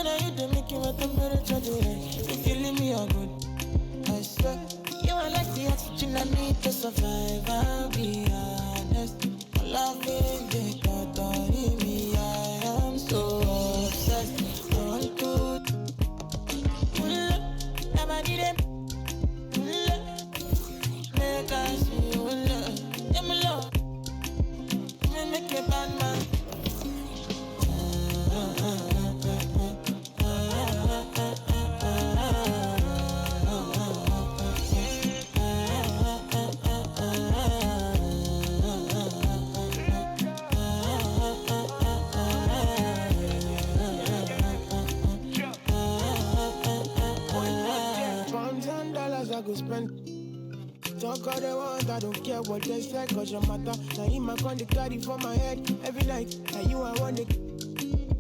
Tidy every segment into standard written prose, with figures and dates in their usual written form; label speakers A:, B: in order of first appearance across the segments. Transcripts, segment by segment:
A: know you don't make you a temperature today. You feeling me or good? I swear, you are like the oxygen I need to survive. I'll be honest. My love is the thought of me. I am so obsessed. I want to never need it. Make us see you love. Yeah, my love. Make a bad man. $1,000 I could spend. Talk all they want, I don't care what they say, cause your matter. Now in my con, they carry for my head every night. And you, I want it.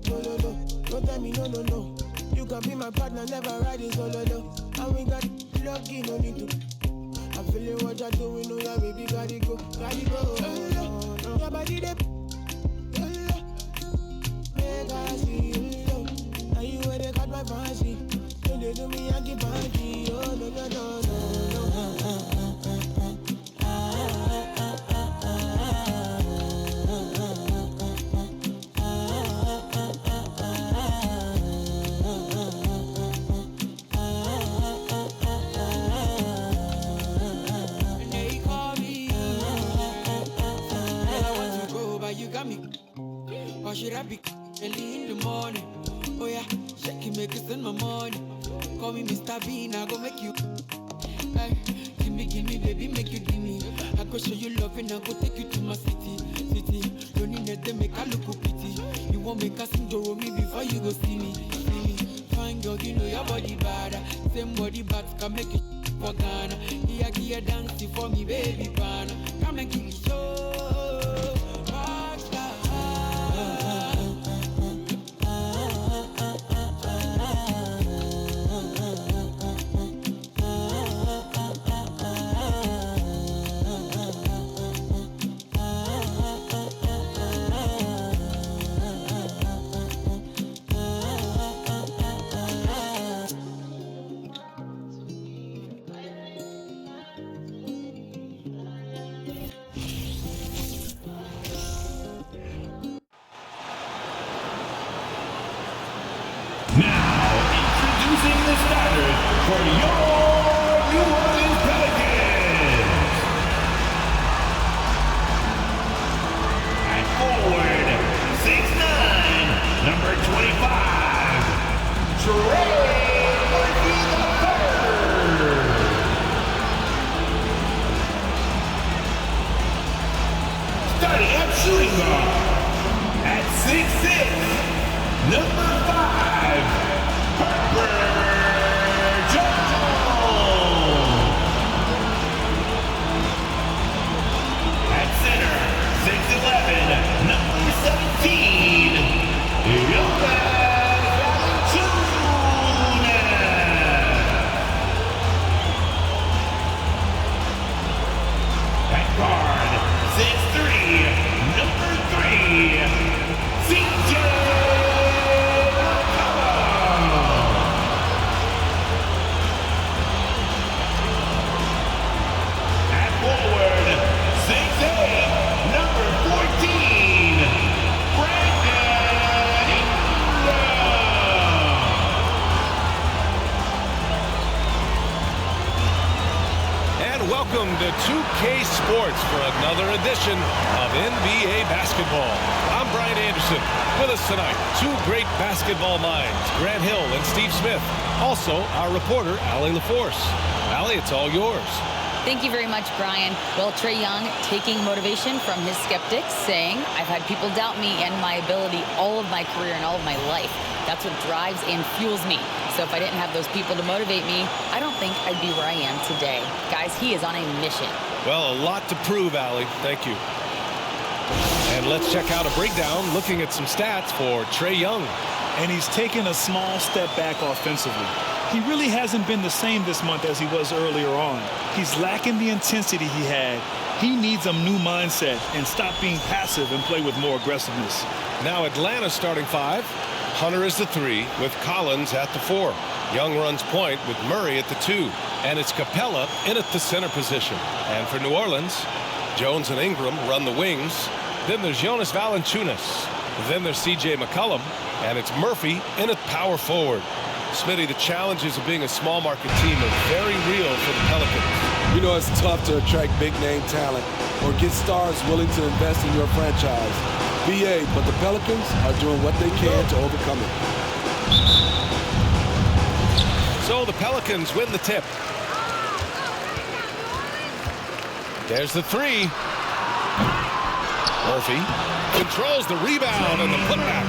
A: No, no, no. Don't tell me no, no, no. You can be my partner, never ride it solo, no. And we got lucky, no need to. I'm feeling what you're doing, oh yeah, baby, gotta go, gotta go. Your body, they make I see you, and you where they got my fancy. Don't they do me, I keep fancy. Oh, no, no, no, no. Why should I be early in the morning? Oh yeah, shake it, make it send my money. Call me Mr. Bean, I go make you. Hey, give me, baby, make you give me. I go show you love and I go take you to my city. Don't need them, make I look pity. You won't make us sing to me before you go see me. Fine girl, you know your body bad. Same body bad can make it for Ghana. Here, dancing for me, baby, pana. Come and give me show.
B: The starters for your New Orleans Pelicans. At forward, 6'9", number 25, Trae III. Starting at shooting guard, at 6'6", number 5, number 17, at guard, 6'3", number 3, CJ McCollum. At forward, 6'8", number 14,
C: welcome to 2K Sports for another edition of NBA basketball. I'm Brian Anderson. With us tonight, two great basketball minds, Grant Hill and Steve Smith. Also, our reporter, Allie LaForce. Allie, it's all yours.
D: Thank you very much, Brian. Well, Trae Young taking motivation from his skeptics, saying, I've had people doubt me and my ability all of my career and all of my life. That's what drives and fuels me. So if I didn't have those people to motivate me, I don't think I'd be where I am today. Guys, he is on a mission.
C: Well, a lot to prove, Allie. Thank you. And let's check out a breakdown looking at some stats for Trae Young.
E: And he's taken a small step back offensively. He really hasn't been the same this month as he was earlier on. He's lacking the intensity he had. He needs a new mindset and stop being passive and play with more aggressiveness.
C: Now Atlanta's starting five. Hunter is the 3 with Collins at the 4. Young runs point with Murray at the 2. And it's Capella in at the center position. And for New Orleans, Jones and Ingram run the wings. Then there's Jonas Valanciunas. Then there's C.J. McCollum. And it's Murphy in at power forward. Smitty, the challenges of being a small market team are very real for the Pelicans.
F: You know, it's tough to attract big name talent or get stars willing to invest in your franchise. BA, but the Pelicans are doing what they can to overcome it.
C: So the Pelicans win the tip. There's the 3. Murphy controls the rebound and the putback.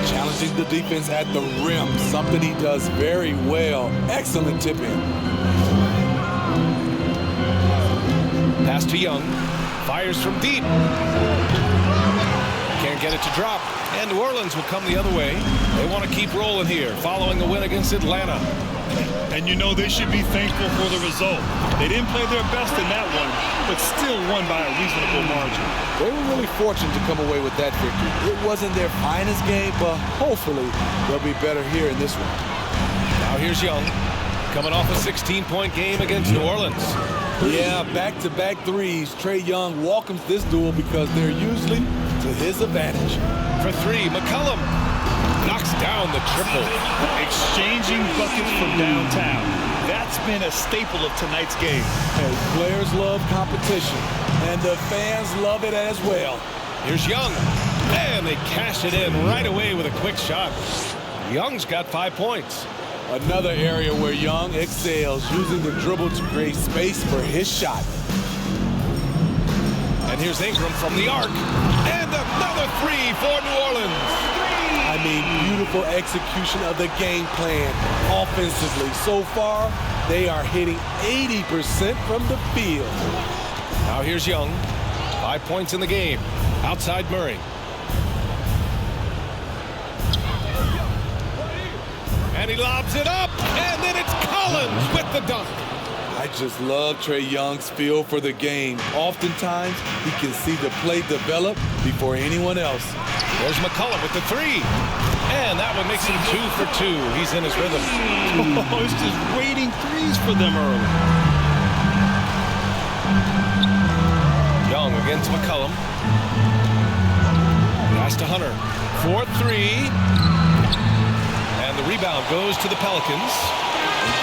F: Challenging the defense at the rim, something he does very well. Excellent tip-in.
C: Pass to Young. Fires from deep. Can't get it to drop. And New Orleans will come the other way. They want to keep rolling here following a win against Atlanta.
E: And you know they should be thankful for the result. They didn't play their best in that one, but still won by a reasonable margin.
F: They were really fortunate to come away with that victory. It wasn't their finest game, but hopefully they'll be better here in this one.
C: Now here's Young, coming off a 16-point game against New Orleans.
F: Yeah, back-to-back threes. Trae Young welcomes this duel because they're usually to his advantage.
C: For 3, McCollum knocks down the triple.
E: Exchanging buckets from downtown. That's been a staple of tonight's game.
F: Hey, players love competition, and the fans love it as well.
C: Here's Young, and they cash it in right away with a quick shot. Young's got 5 points.
F: Another area where Young excels, using the dribble to create space for his shot.
C: And here's Ingram from the arc, and another 3 for New Orleans.
F: I mean, beautiful execution of the game plan offensively. So far, they are hitting 80% from the field.
C: Now here's Young. 5 points in the game. Outside Murray. And he lobs it up, and then it's Collins with the dunk.
F: I just love Trae Young's feel for the game. Oftentimes, he can see the play develop before anyone else.
C: There's McCollum with the 3. And that one makes him 2 for 2. He's in his rhythm.
E: Oh, it's just waiting threes for them early.
C: Young against McCollum. Pass to Hunter. 4-3. And the rebound goes to the Pelicans.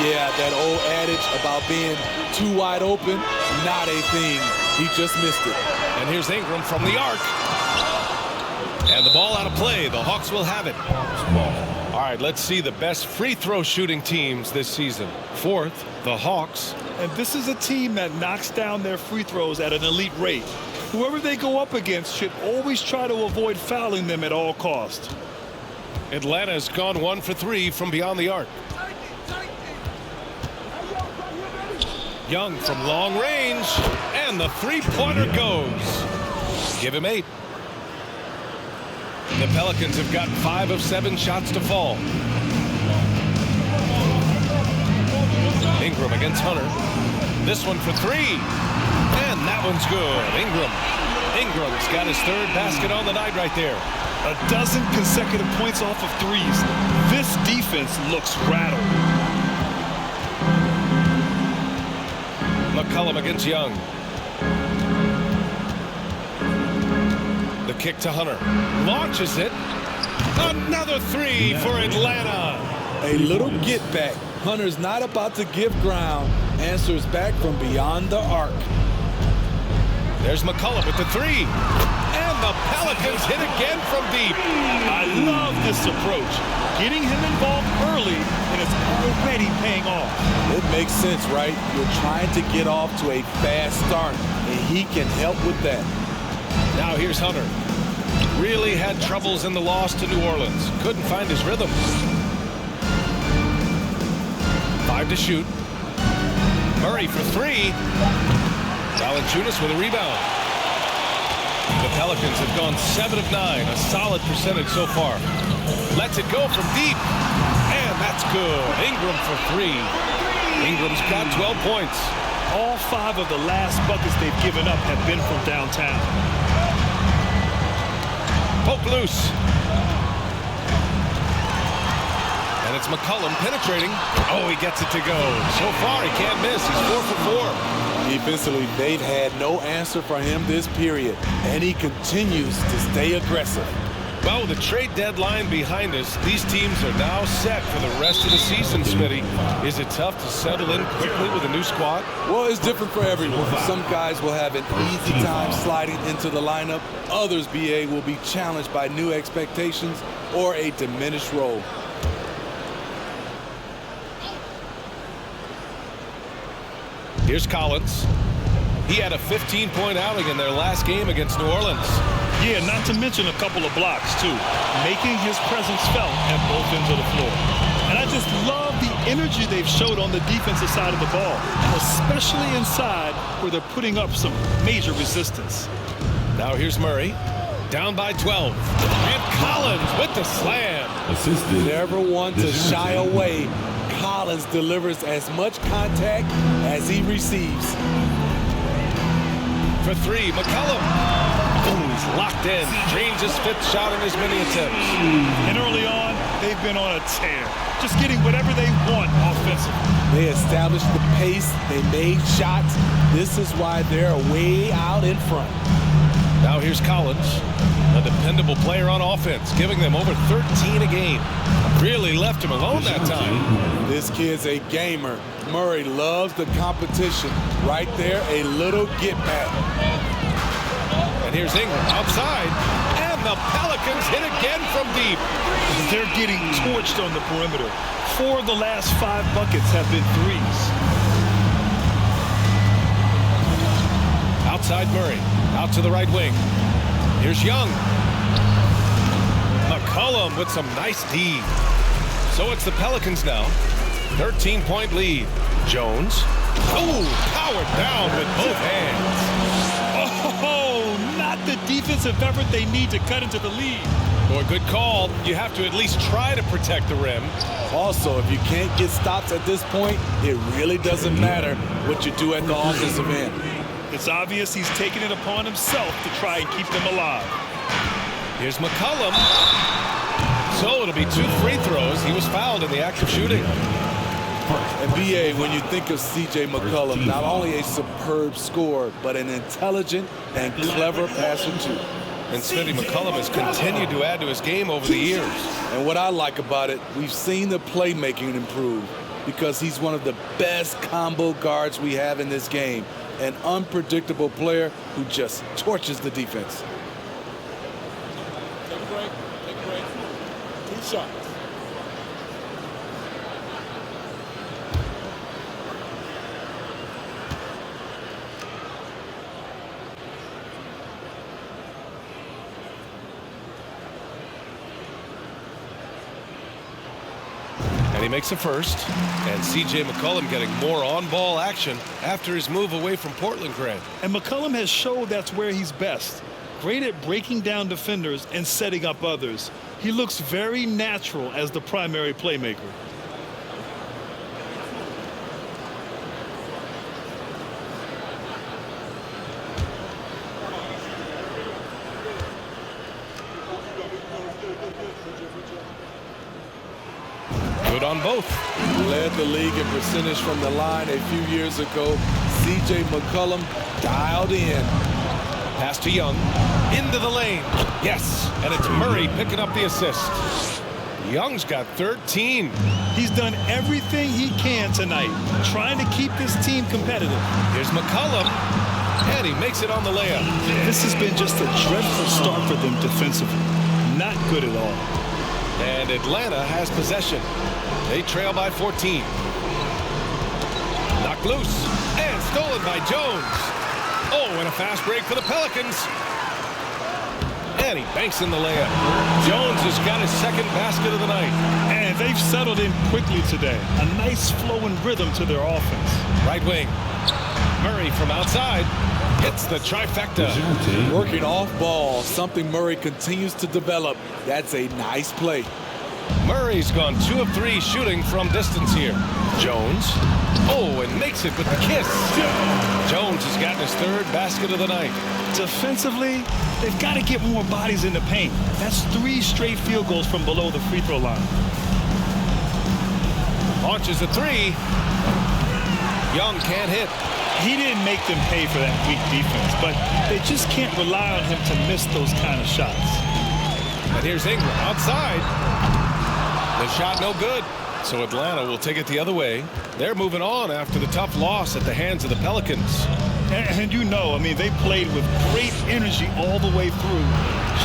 F: Yeah, that old adage about being too wide open, not a thing. He just missed it.
C: And here's Ingram from the arc. And the ball out of play. The Hawks will have it. All right, let's see the best free throw shooting teams this season. 4th, the Hawks.
E: And this is a team that knocks down their free throws at an elite rate. Whoever they go up against should always try to avoid fouling them at all costs.
C: Atlanta's gone 1 for 3 from beyond the arc. Young from long range, and the 3-pointer goes. Give him 8. The Pelicans have got 5 of 7 shots to fall. Ingram against Hunter. This one for 3. And that one's good. Ingram's got his 3rd basket on the night right there.
E: A dozen consecutive points off of threes. This defense looks rattled.
C: McCollum against Young. The kick to Hunter. Launches it. Another 3 for Atlanta.
F: A little get back. Hunter's not about to give ground. Answers back from beyond the arc.
C: There's McCollum with the 3. And the Pelicans hit again from deep.
E: I love this approach. Getting him involved early, and it's already paying off.
F: It makes sense, right? You're trying to get off to a fast start, and he can help with that.
C: Now here's Hunter. Really had troubles in the loss to New Orleans. Couldn't find his rhythm. 5 to shoot. Murray for 3. Valanciunas with a rebound. The Pelicans have gone 7 of 9, a solid percentage so far. Lets it go from deep, and that's good. Ingram for 3. Ingram's got 12 points.
E: All 5 of the last buckets they've given up have been from downtown.
C: Poke loose. It's McCollum penetrating. Oh, he gets it to go. So far, he can't miss. He's 4 for 4.
F: Defensively, they've had no answer for him this period, and he continues to stay aggressive.
C: Well, with the trade deadline behind us, these teams are now set for the rest of the season, Smitty. Is it tough to settle in quickly with a new squad?
F: Well, it's different for everyone. Some guys will have an easy time sliding into the lineup. Others, BA, will be challenged by new expectations or a diminished role.
C: Here's Collins. He had a 15-point outing in their last game against New Orleans.
E: Yeah, not to mention a couple of blocks, too, making his presence felt at both ends of the floor. And I just love the energy they've showed on the defensive side of the ball, especially inside where they're putting up some major resistance.
C: Now here's Murray, down by 12. And Collins with the slam.
F: Never one to shy away. Collins delivers as much contact as he receives.
C: For 3, McCollum. Oh, he's locked in. Drains his 5th shot in as many attempts.
E: And early on, they've been on a tear, just getting whatever they want offensively.
F: They established the pace. They made shots. This is why they're way out in front.
C: Now here's Collins, a dependable player on offense, giving them over 13 a game. Really left him alone that time.
F: This kid's a gamer. Murray loves the competition. Right there, a little get back.
C: And here's Ingram outside. And the Pelicans hit again from deep.
E: They're getting torched on the perimeter. 4 of the last 5 buckets have been threes.
C: Outside Murray, out to the right wing. Here's Young. McCollum with some nice D. So it's the Pelicans now. 13-point lead. Jones. Oh, powered down with both hands.
E: Oh, not the defensive effort they need to cut into the lead.
C: Boy, good call. You have to at least try to protect the rim.
F: Also, if you can't get stops at this point, it really doesn't matter what you do at the offensive end.
E: It's obvious he's taking it upon himself to try and keep them alive.
C: Here's McCollum. So it'll be 2 free throws. He was fouled in the act of shooting.
F: And BA, when you think of C.J. McCollum, not only a superb scorer, but an intelligent and clever passer too.
C: And Smitty, McCollum has continued to add to his game over the years.
F: And what I like about it, we've seen the playmaking improve because he's one of the best combo guards we have in this game. An unpredictable player who just torches the defense. Take a break. Take a break. 2 shots.
C: And he makes a first. And C.J. McCollum getting more on-ball action after his move away from Portland, Grant.
E: And McCollum has showed that's where he's best. Great at breaking down defenders and setting up others. He looks very natural as the primary playmaker.
C: Good on both.
F: Led the league in percentage from the line a few years ago. C.J. McCollum dialed in.
C: Pass to Young. Into the lane. Yes. And it's Murray picking up the assist. Young's got 13.
E: He's done everything he can tonight, trying to keep this team competitive.
C: Here's McCollum. And he makes it on the layup.
E: This has been just a dreadful start for them defensively. Not good at all.
C: And Atlanta has possession. They trail by 14. Knocked loose. And stolen by Jones. Oh, and a fast break for the Pelicans. And he banks in the layup. Jones has got his 2nd basket of the night.
E: And they've settled in quickly today. A nice flowing rhythm to their offense.
C: Right wing. Murray from outside. Hits the trifecta.
F: Working off ball, something Murray continues to develop. That's a nice play.
C: Murray's gone 2 of 3 shooting from distance here. Jones. Oh, and makes it with the kiss. Jones has gotten his 3rd basket of the night.
E: Defensively, they've got to get more bodies in the paint. That's 3 straight field goals from below the free throw line.
C: Launches a three. Young can't hit.
E: He didn't make them pay for that weak defense, but they just can't rely on him to miss those kind of shots.
C: And here's Ingram outside. The shot no good. So Atlanta will take it the other way. They're moving on after the tough loss at the hands of the Pelicans.
E: And you know, I mean, they played with great energy all the way through.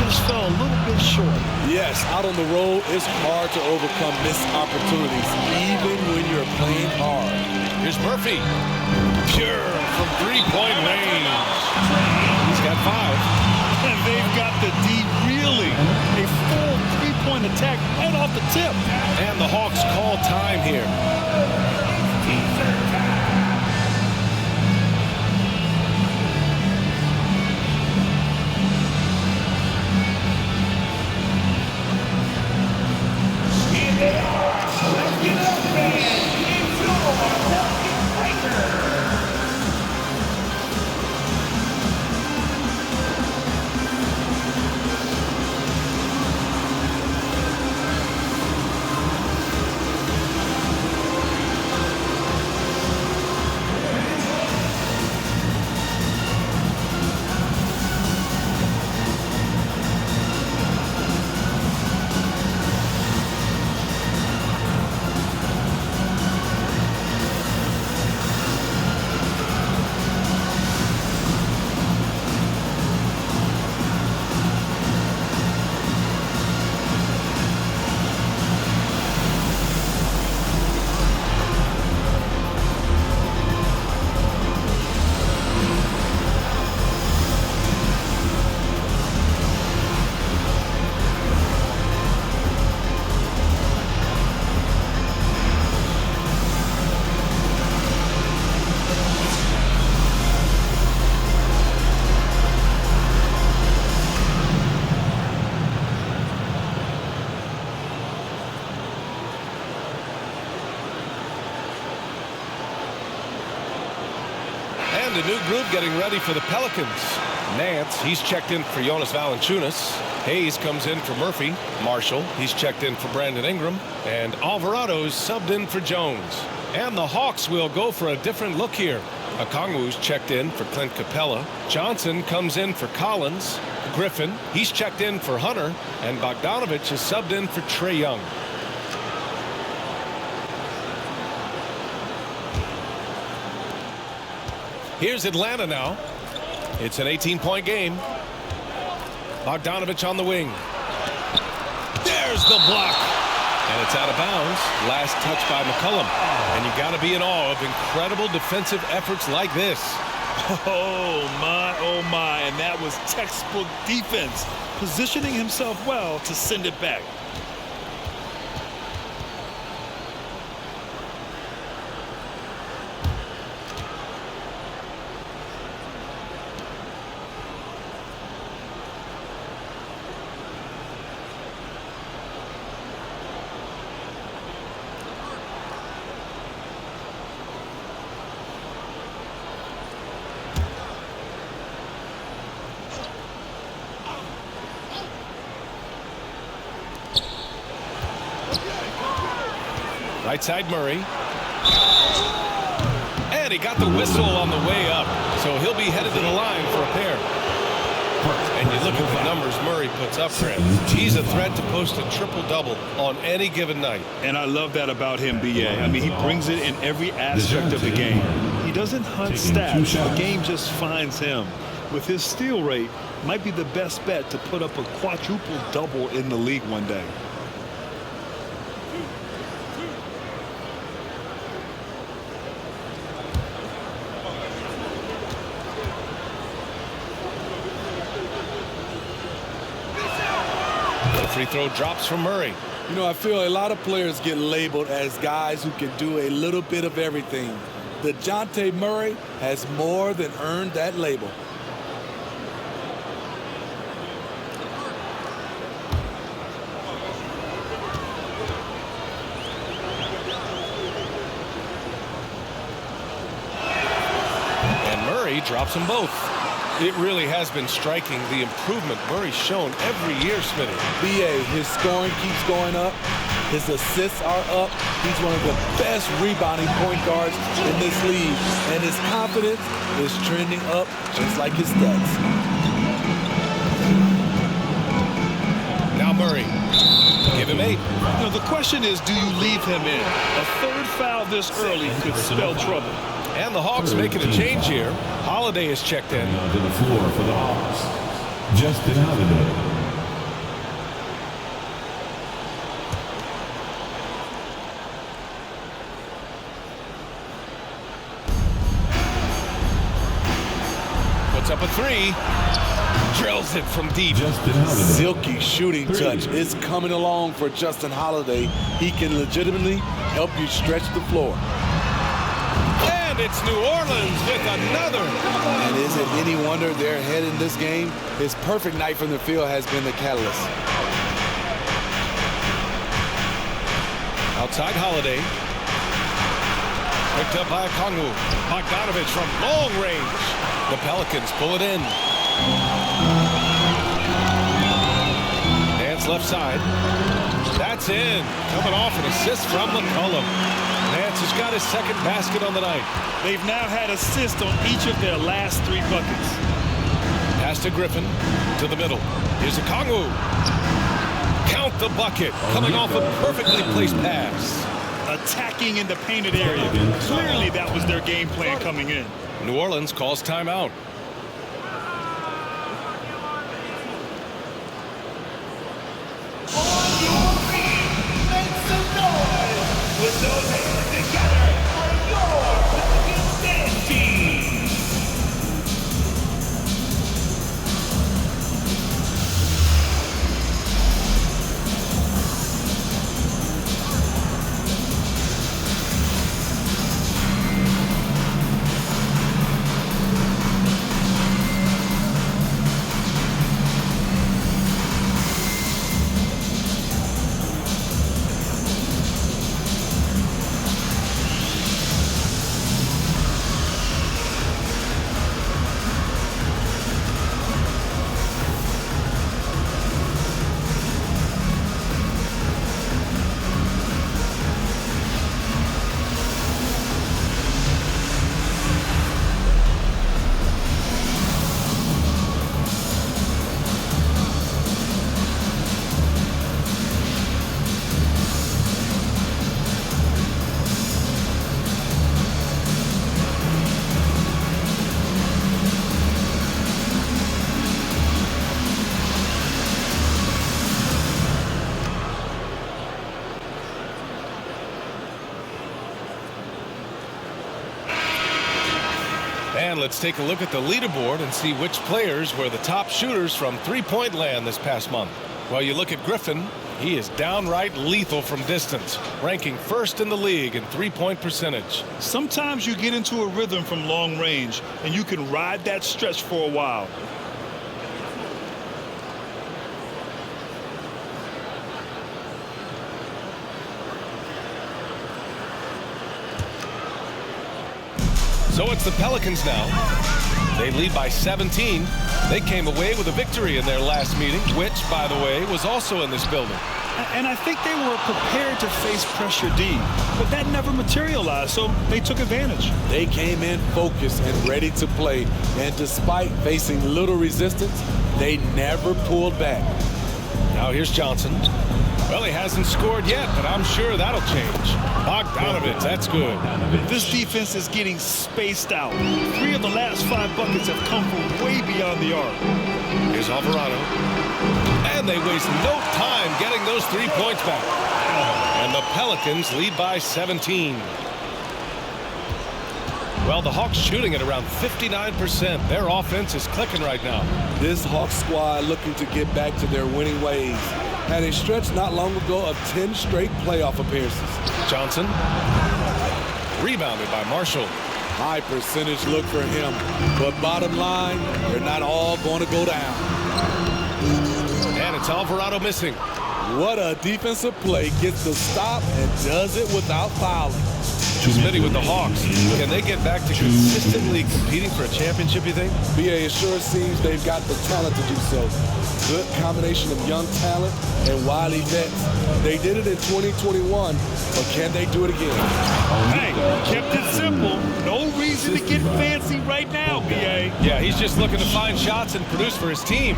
E: Just fell a little bit short.
F: Yes, out on the road, it's hard to overcome missed opportunities, even when you're playing hard.
C: Here's Murphy. Pure from three-point range. He's got 5.
E: And they've got the D reeling. A full three-point attack right off the tip.
C: And the Hawks call time here. And a new group getting ready for the Pelicans. Nance, he's checked in for Jonas Valanciunas. Hayes comes in for Murphy. Marshall, he's checked in for Brandon Ingram. And Alvarado's subbed in for Jones. And the Hawks will go for a different look here. Okongwu's checked in for Clint Capella. Johnson comes in for Collins. Griffin, he's checked in for Hunter. And Bogdanovich is subbed in for Trae Young. Here's Atlanta now. It's an 18-point game. Bogdanovich on the wing. There's the block. And it's out of bounds. Last touch by McCollum. And you got to be in awe of incredible defensive efforts like this.
E: Oh my, and that was textbook defense, positioning himself well to send it back.
C: Right side Murray. And he got the whistle on the way up. So he'll be headed to the line for a pair. And you look at the numbers Murray puts up, Trent. He's a threat to post a triple-double on any given night.
E: And I love that about him, B.A. I mean, he brings it in every aspect of the game. He doesn't hunt stats. The game just finds him. With his steal rate, might be the best bet to put up a quadruple-double in the league one day.
C: Free throw drops from Murray.
F: You know, I feel a lot of players get labeled as guys who can do a little bit of everything. DeJounte Murray has more than earned that label.
C: And Murray drops them both. It really has been striking the improvement Murray's shown every year, Smitty.
F: B.A., his scoring keeps going up. His assists are up. He's one of the best rebounding point guards in this league. And his confidence is trending up just like his stats.
C: Now Murray. Give him 8.
E: You know, the question is, do you leave him in? A third foul this early could spell trouble.
C: And the Hawks making a change here. Holiday is checked in.
B: To the floor for the Hawks, Justin Holiday.
C: Puts up a 3. Drills it from deep.
F: Silky shooting touch is coming along for Justin Holiday. He can legitimately help you stretch the floor.
C: And it's New Orleans with another.
F: And is it any wonder they're ahead in this game? His perfect night from the field has been the catalyst.
C: Outside Holiday. Picked up by Kongu. Bogdanovich from long range. The Pelicans pull it in. Nance left side. That's in. Coming off an assist from McCollum. Nance has got his second basket on the night.
E: They've now had assists on each of their last 3 buckets.
C: Pass to Griffin. To the middle. Here's a Kongu. Count the bucket. Coming off a perfectly placed pass.
E: Attacking in the painted area. Clearly that was their game plan coming in.
C: New Orleans calls timeout.
B: With those hands together for your Pelicans dance team.
C: And let's take a look at the leaderboard and see which players were the top shooters from three-point land this past month. Well, you look at Griffin. He is downright lethal from distance, ranking first in the league in three-point percentage.
E: Sometimes you get into a rhythm from long range, and you can ride that stretch for a while.
C: So it's the Pelicans now. They lead by 17. They came away with a victory in their last meeting, which, by the way, was also in this building.
E: And I think they were prepared to face pressure D, but that never materialized, so they took advantage.
F: They came in focused and ready to play, and despite facing little resistance, they never pulled back.
C: Now here's Johnson. Well, he hasn't scored yet, but I'm sure that'll change. Bogdanovich, that's good.
E: This defense is getting spaced out. 3 of the last 5 buckets have come from way beyond the arc.
C: Here's Alvarado. And they waste no time getting those 3 points back. And the Pelicans lead by 17. Well, the Hawks shooting at around 59%. Their offense is clicking right now.
F: This Hawks squad looking to get back to their winning ways. Had a stretch not long ago of 10 straight playoff appearances.
C: Johnson. Rebounded by Marshall.
F: High percentage look for him. But bottom line, they're not all going to go down.
C: And it's Alvarado missing.
F: What a defensive play. Gets the stop and does it without fouling.
C: Smoothie with the Hawks. Can they get back to consistently competing for a championship, you think?
F: BA, it sure seems they've got the talent to do so. good combination of young talent and wily vets. They did it in 2021, but can they do it again?
E: Hey, kept it simple. No reason to get fancy right now, B.A.
C: Yeah, he's just looking to find shots and produce for his team.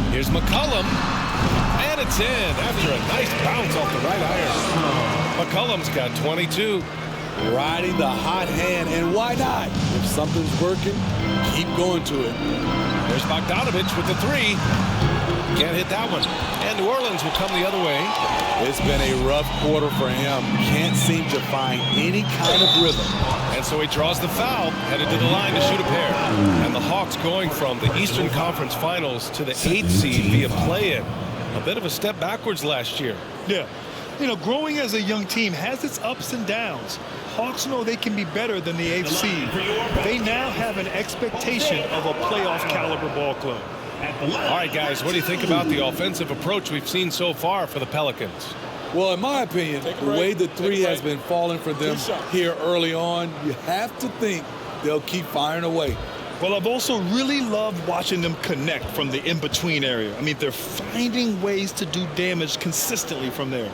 C: Here's McCollum, and it's in after a nice bounce off the right iron. McCollum's got 22.
F: Riding the hot hand, and why not? If something's working, keep going to it.
C: There's Bogdanovich with the three. Can't hit that one. And New Orleans will come the other way.
F: It's been a rough quarter for him. Can't seem to find any kind of rhythm.
C: And so he draws the foul, headed to the line to shoot a pair. And the Hawks going from the Eastern Conference Finals to the 8th seed via play-in. A bit of a step backwards last year.
E: Yeah. You know, growing as a young team has its ups and downs. Hawks know they can be better than the 8th seed. They now have an expectation of a playoff caliber ball club.
C: All right, guys, what do you think about the offensive approach we've seen so far for the Pelicans?
F: Well, in my opinion, the way the three has been falling for them here early on, you have to think they'll keep firing away.
E: Well, I've also really loved watching them connect from the in-between area. I mean, they're finding ways to do damage consistently from there.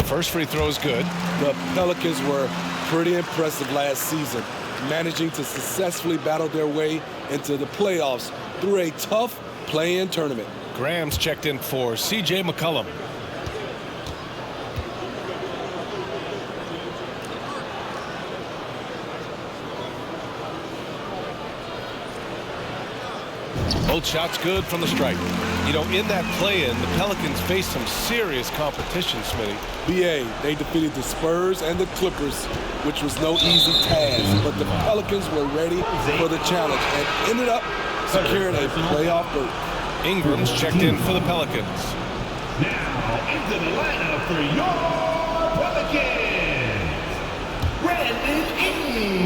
C: First free throw is good.
F: The Pelicans were pretty impressive last season, managing to successfully battle their way into the playoffs through a tough play-in tournament.
C: Graham's checked in for C.J. McCollum. Both shots good from the stripe. You know, in that play-in, the Pelicans faced some serious competition, Smitty.
F: BA, they defeated the Spurs and the Clippers, which was no easy task, but the Pelicans were ready for the challenge and ended up securing a playoff berth.
C: Ingram's checked in for the Pelicans.
B: Now into the lineup for your Pelicans, Brandon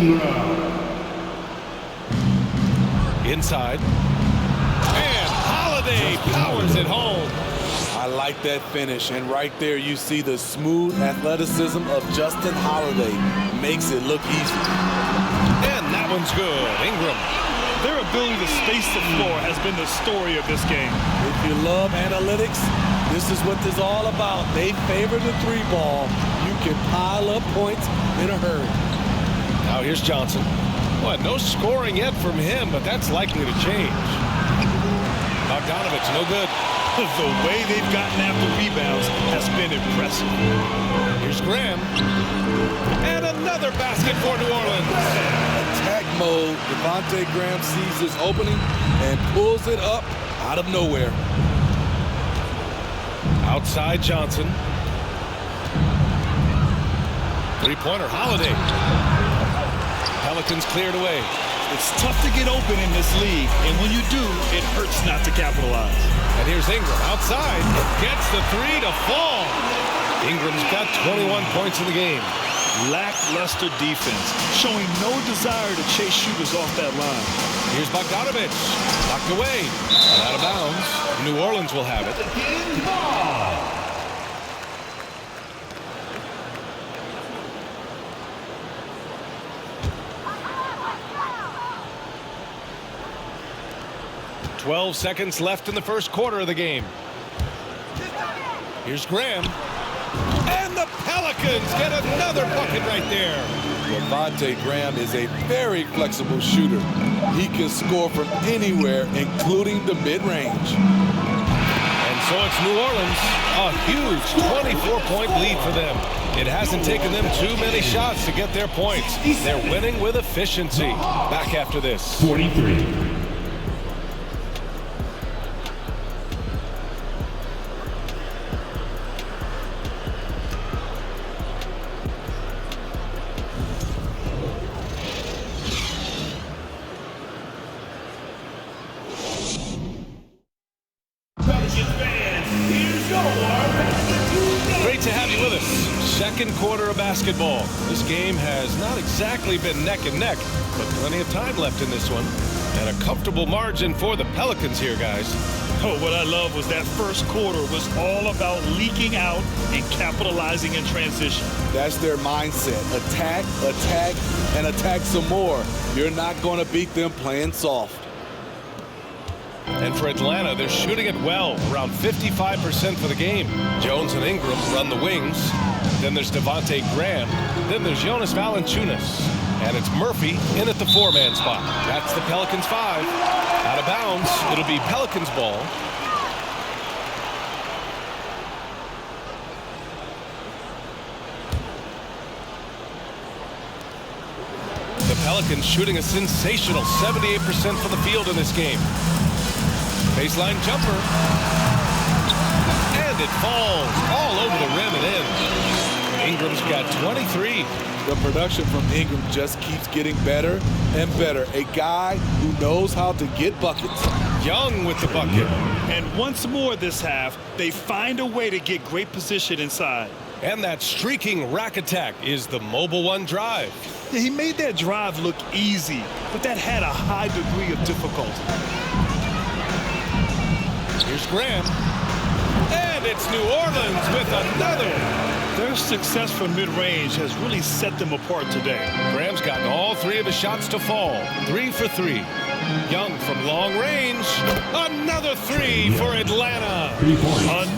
B: Ingram.
C: Inside. And Holiday powers it home.
F: I like that finish, and right there you see the smooth athleticism of Justin Holiday. Makes it look easy.
C: And that one's good. Ingram.
E: Their ability to space the floor has been the story of this game.
F: If you love analytics, this is what this is all about. They favor the three ball. You can pile up points in a hurry.
C: Now here's Johnson. Well, no scoring yet from him, but that's likely to change. Bogdanovich, no good.
E: The way they've gotten after rebounds has been impressive.
C: Here's Graham. And another basket for New Orleans.
F: Attack mode. Devontae Graham sees his opening and pulls it up out of nowhere.
C: Outside Johnson. Three-pointer, Holiday. Pelicans cleared away.
E: It's tough to get open in this league, and when you do, it hurts not to capitalize.
C: And here's Ingram outside. Gets the three to fall. Ingram's got 21 points in the game.
E: Lackluster defense, showing no desire to chase shooters off that line.
C: Here's Bogdanovich. Locked away. And out of bounds. New Orleans will have it.
B: Ball.
C: 12 seconds left in the first quarter of the game. Here's Graham. And the Pelicans get another bucket right there.
F: Devontae Graham is a very flexible shooter. He can score from anywhere, including the mid-range.
C: And so it's New Orleans, a huge 24-point lead for them. It hasn't taken them too many shots to get their points. They're winning with efficiency. Back after this.
B: 43.
C: Great to have you with us. Second quarter of basketball. This game has not exactly been neck and neck, but plenty of time left in this one. And a comfortable margin for the Pelicans here, guys.
E: Oh, what I love was that first quarter was all about leaking out and capitalizing in transition.
F: That's their mindset. Attack, attack, and attack some more. You're not going to beat them playing soft.
C: And for Atlanta, they're shooting it well, around 55% for the game. Jones and Ingram run the wings. Then there's Devontae Graham. Then there's Jonas Valanciunas. And it's Murphy in at the 4-man spot. That's the Pelicans 5. Out of bounds, it'll be Pelicans ball. The Pelicans shooting a sensational 78% from the field in this game. Baseline jumper. And it falls all over the rim and in. Ingram's got 23.
F: The production from Ingram just keeps getting better and better. A guy who knows how to get buckets.
C: Young with the bucket.
E: And once more this half, they find a way to get great position inside.
C: And that streaking rack attack is the Mobile One drive.
E: Yeah, he made that drive look easy, but that had a high degree of difficulty.
C: Here's Graham. And it's New Orleans with another.
E: Their success from mid-range has really set them apart today.
C: Graham's gotten all 3 of his shots to fall. 3 for 3. Young from long range. Another 3 for Atlanta.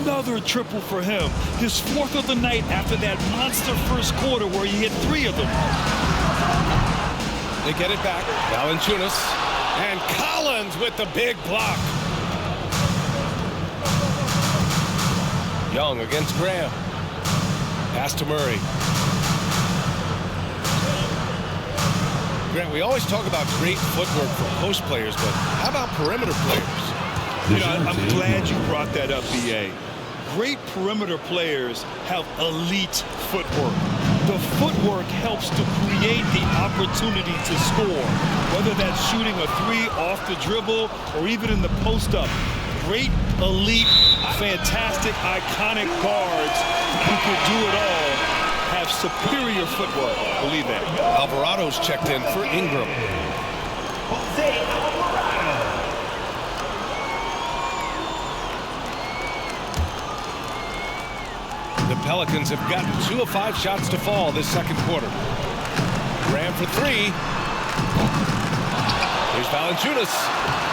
E: Another triple for him. His 4th of the night after that monster first quarter where he hit 3 of them.
C: They get it back. Valanciunas. And Collins with the big block. Young against Graham. Pass to Murray. Grant, we always talk about great footwork for post players, but how about perimeter players?
E: You know, I'm glad you brought that up, B.A. Great perimeter players have elite footwork. The footwork helps to create the opportunity to score, whether that's shooting a 3 off the dribble or even in the post-up. Great, elite, fantastic, iconic guards who could do it all have superior footwork. Believe that.
C: Alvarado's checked in for Ingram. The Pelicans have gotten 2 of 5 shots to fall this second quarter. Graham for 3. Here's Valanciunas.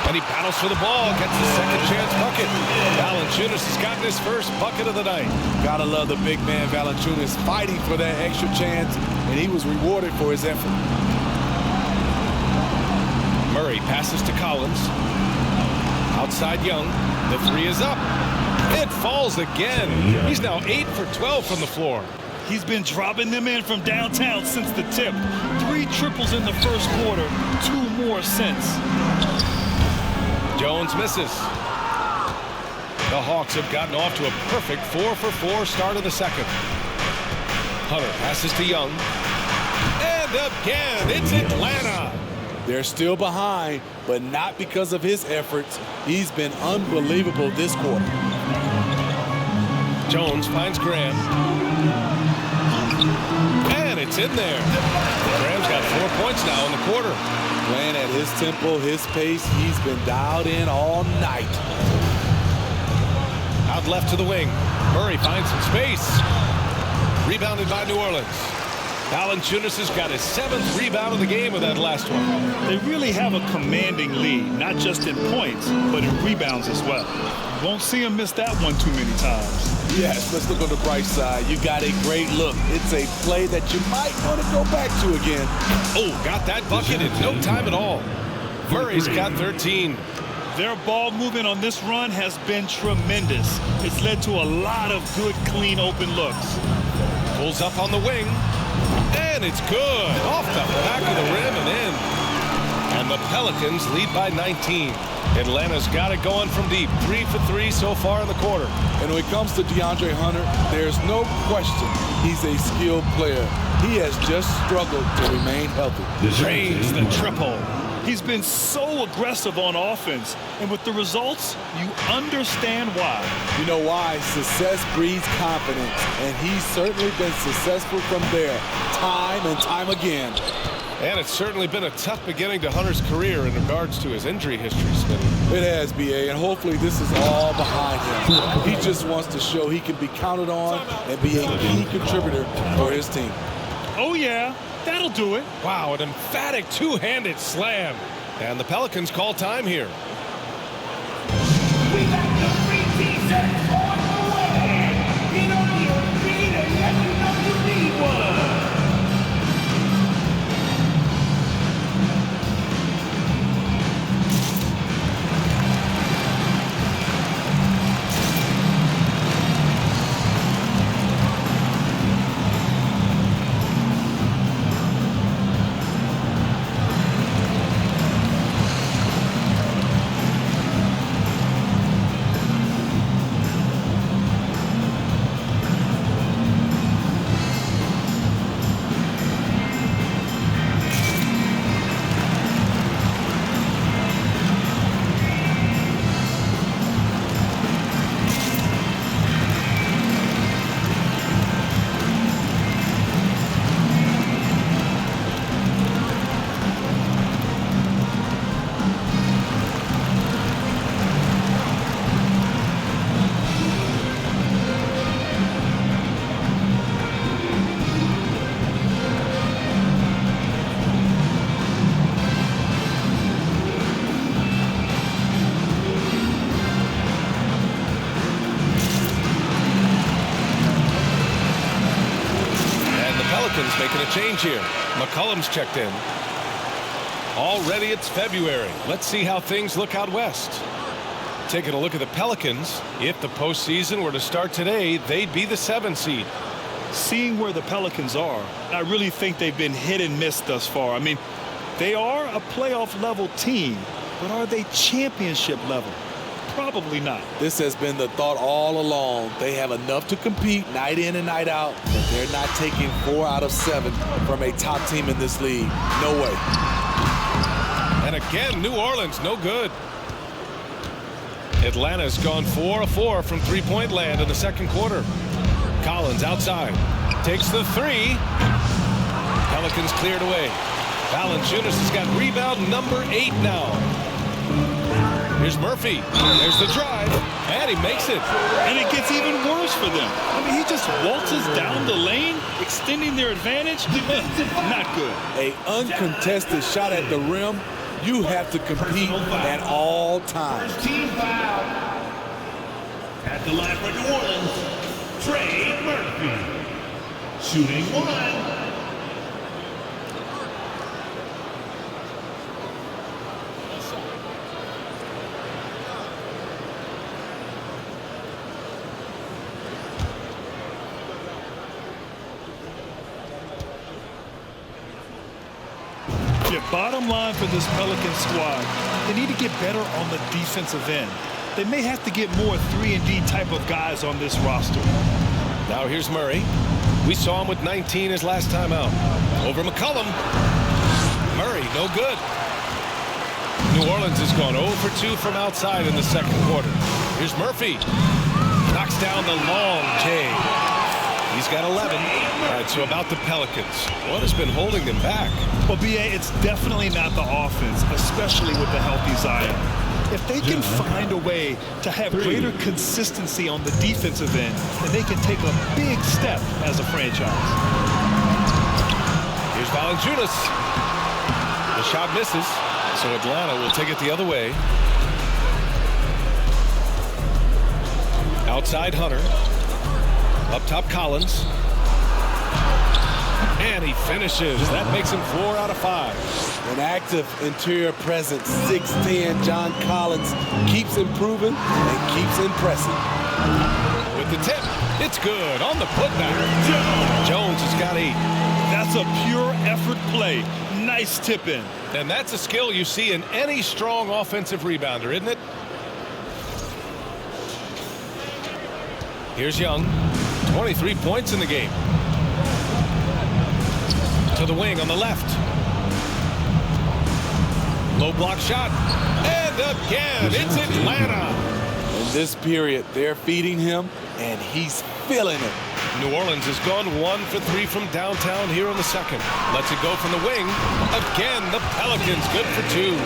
C: And he battles for the ball, gets the second chance bucket. Valanciunas has gotten his first bucket of the night.
F: Gotta love the big man Valanciunas fighting for that extra chance, and he was rewarded for his effort.
C: Murray passes to Collins. Outside Young. The 3 is up. It falls again. He's now 8 for 12 from the floor.
E: He's been dropping them in from downtown since the tip. 3 triples in the first quarter, 2 more since.
C: Jones misses. The Hawks have gotten off to a perfect 4 for 4 start of the second. Hunter passes to Young. And again, it's Atlanta.
F: They're still behind, but not because of his efforts. He's been unbelievable this quarter.
C: Jones finds Graham. And it's in there. Graham's got 4 points now in the quarter.
F: Playing at his tempo, his pace, he's been dialed in all night.
C: Out left to the wing. Murray finds some space. Rebounded by New Orleans. Valanciunas has got his 7th rebound of the game with that last one.
E: They really have a commanding lead, not just in points, but in rebounds as well. Won't see him miss that one too many times.
F: Yes, let's look on the bright side. You got a great look. It's a play that you might want to go back to again.
C: Oh, got that bucket in no time at all. Murray's got 13.
E: Their ball movement on this run has been tremendous. It's led to a lot of good, clean, open looks.
C: Pulls up on the wing. And it's good. Off the back of the rim and in. And the Pelicans lead by 19. Atlanta's got it going from deep. 3 for 3 so far in the quarter.
F: And when it comes to DeAndre Hunter, there's no question he's a skilled player. He has just struggled to remain healthy.
C: Trae's the triple.
E: He's been so aggressive on offense, and with the results, you understand why.
F: You know why? Success breeds confidence, and he's certainly been successful from there, time and time again.
C: And it's certainly been a tough beginning to Hunter's career in regards to his injury history, Smitty.
F: It has, B.A., and hopefully this is all behind him. He just wants to show he can be counted on and be a key contributor for his team.
E: Oh, yeah, that'll do it.
C: Wow, an emphatic two-handed slam. And the Pelicans call time here.
B: We got the 3 T-shirts on the way. Get on your feet and let me know you need one.
C: Making a change here. McCollum's checked in. Already it's February. Let's see how things look out west. Taking a look at the Pelicans. If the postseason were to start today, they'd be the 7th seed.
E: Seeing where the Pelicans are, I really think they've been hit and miss thus far. I mean, they are a playoff level team, but are they championship level? Probably not.
F: This has been the thought all along. They have enough to compete night in and night out, but they're not taking 4 out of 7 from a top team in this league. No way.
C: And again, New Orleans, no good. Atlanta's gone 4 of 4 from three-point land in the second quarter. Collins outside. Takes the 3. Pelicans cleared away. Valanciunas has got rebound number 8 now. Here's Murphy. There's the drive. And he makes it.
E: And it gets even worse for them. I mean, he just waltzes down the lane, extending their advantage. Not good.
F: An uncontested shot at the rim. You have to compete at all times.
B: Team foul. At the line for New Orleans, Trae Murphy. Shooting 1.
E: Bottom line for this Pelicans squad, they need to get better on the defensive end. They may have to get more 3-and-D type of guys on this roster.
C: Now here's Murray. We saw him with 19 his last time out. Over McCollum. Murray, no good. New Orleans has gone 0 for 2 from outside in the second quarter. Here's Murphy. Knocks down the long J. He's got 11. All right, so about the Pelicans. What has been holding them back?
E: Well, B.A., it's definitely not the offense, especially with the healthy Zion. If they can find a way to have greater consistency on the defensive end, then they can take a big step as a franchise.
C: Here's Valanciunas. The shot misses, so Atlanta will take it the other way. Outside Hunter. Up top Collins. And he finishes. That makes him 4 out of 5.
F: An active interior presence, 6'10", John Collins keeps improving and keeps impressing.
C: With the tip, it's good on the putback. Jones has got 8.
E: That's a pure effort play. Nice tip in.
C: And that's a skill you see in any strong offensive rebounder, isn't it? Here's Young. 23 points in the game. To the wing on the left. Low block shot. And again, it's Atlanta.
F: In this period, they're feeding him, and he's feeling it.
C: New Orleans has gone 1 for 3 from downtown here in the second. Lets it go from the wing. Again, the Pelicans good for 2.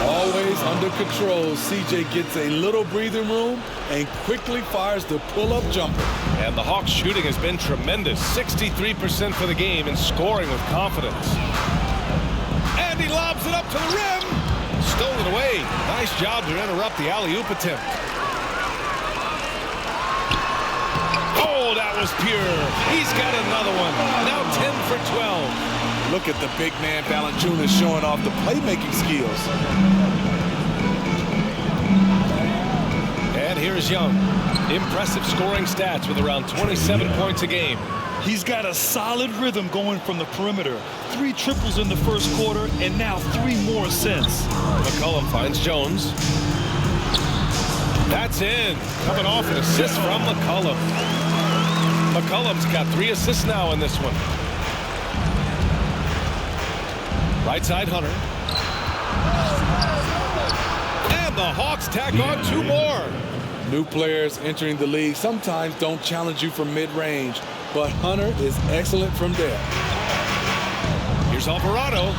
F: Always under control. CJ gets a little breathing room and quickly fires the pull-up jumper.
C: And the Hawks shooting has been tremendous. 63% for the game and scoring with confidence. And he lobs it up to the rim. Stolen away. Nice job to interrupt the alley-oop attempt. Oh, that was pure. He's got another one. Now 10 for 12.
F: Look at the big man Valanciunas showing off the playmaking skills.
C: And here's Young. Impressive scoring stats with around 27 points a game.
E: He's got a solid rhythm going from the perimeter. 3 triples in the first quarter and now 3 more since.
C: McCollum finds Jones. That's in. Coming off an assist from McCollum. McCollum's got 3 assists now in this one. Right side, Hunter. And the Hawks tack on 2 more.
F: New players entering the league sometimes don't challenge you from mid-range, but Hunter is excellent from there.
C: Here's Alvarado.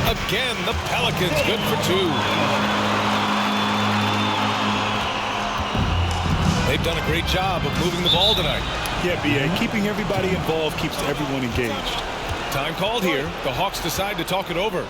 C: Again, the Pelicans good for 2. They've done a great job of moving the ball tonight.
E: Yeah, B.A. Keeping everybody involved keeps everyone engaged.
C: Time called here. The Hawks decide to talk it over.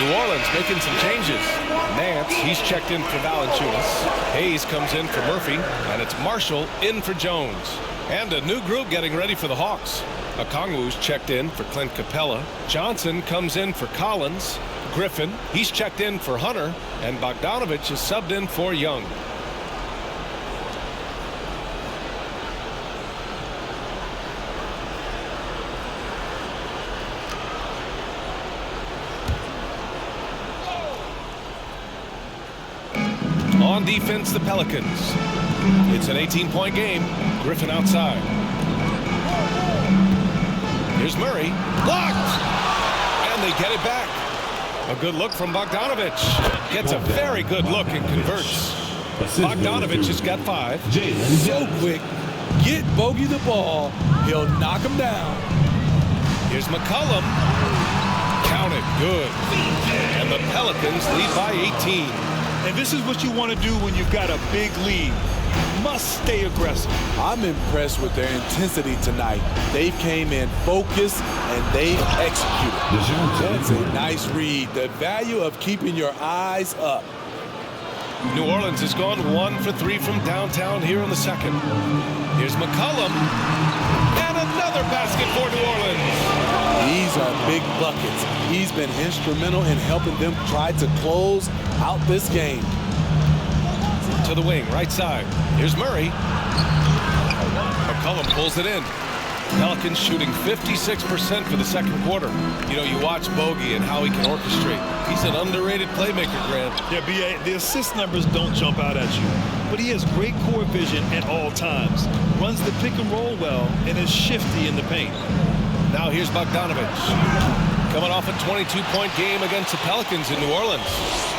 C: New Orleans making some changes. Nance, he's checked in for Valanciunas. Hayes comes in for Murphy, and it's Marshall in for Jones. And a new group getting ready for the Hawks. Okongwu's checked in for Clint Capella. Johnson comes in for Collins. Griffin, he's checked in for Hunter, and Bogdanovich is subbed in for Young. On defense, the Pelicans. It's an 18-point game. Griffin outside. Here's Murray. Blocked! And they get it back. A good look from Bogdanovich. Gets a very good look and converts. Bogdanovich has got 5.
F: So quick. Get Bogey the ball. He'll knock him down.
C: Here's McCollum. Counted. Good. And the Pelicans lead by 18.
E: And this is what you want to do when you've got a big lead. You must stay aggressive.
F: I'm impressed with their intensity tonight. They came in focused and they executed. That's a nice read. The value of keeping your eyes up.
C: New Orleans has gone 1 for 3 from downtown here in the second. Here's McCollum. And another basket for New Orleans.
F: These are big buckets. He's been instrumental in helping them try to close out this game.
C: To the wing, right side. Here's Murray. McCollum pulls it in. Pelicans shooting 56% for the second quarter. You know, you watch Bogey and how he can orchestrate. He's an underrated playmaker, Grant.
E: Yeah, B.A., the assist numbers don't jump out at you, but he has great core vision at all times, runs the pick and roll well, and is shifty in the paint.
C: Now here's Bogdanovich. Coming off a 22-point game against the Pelicans in New Orleans.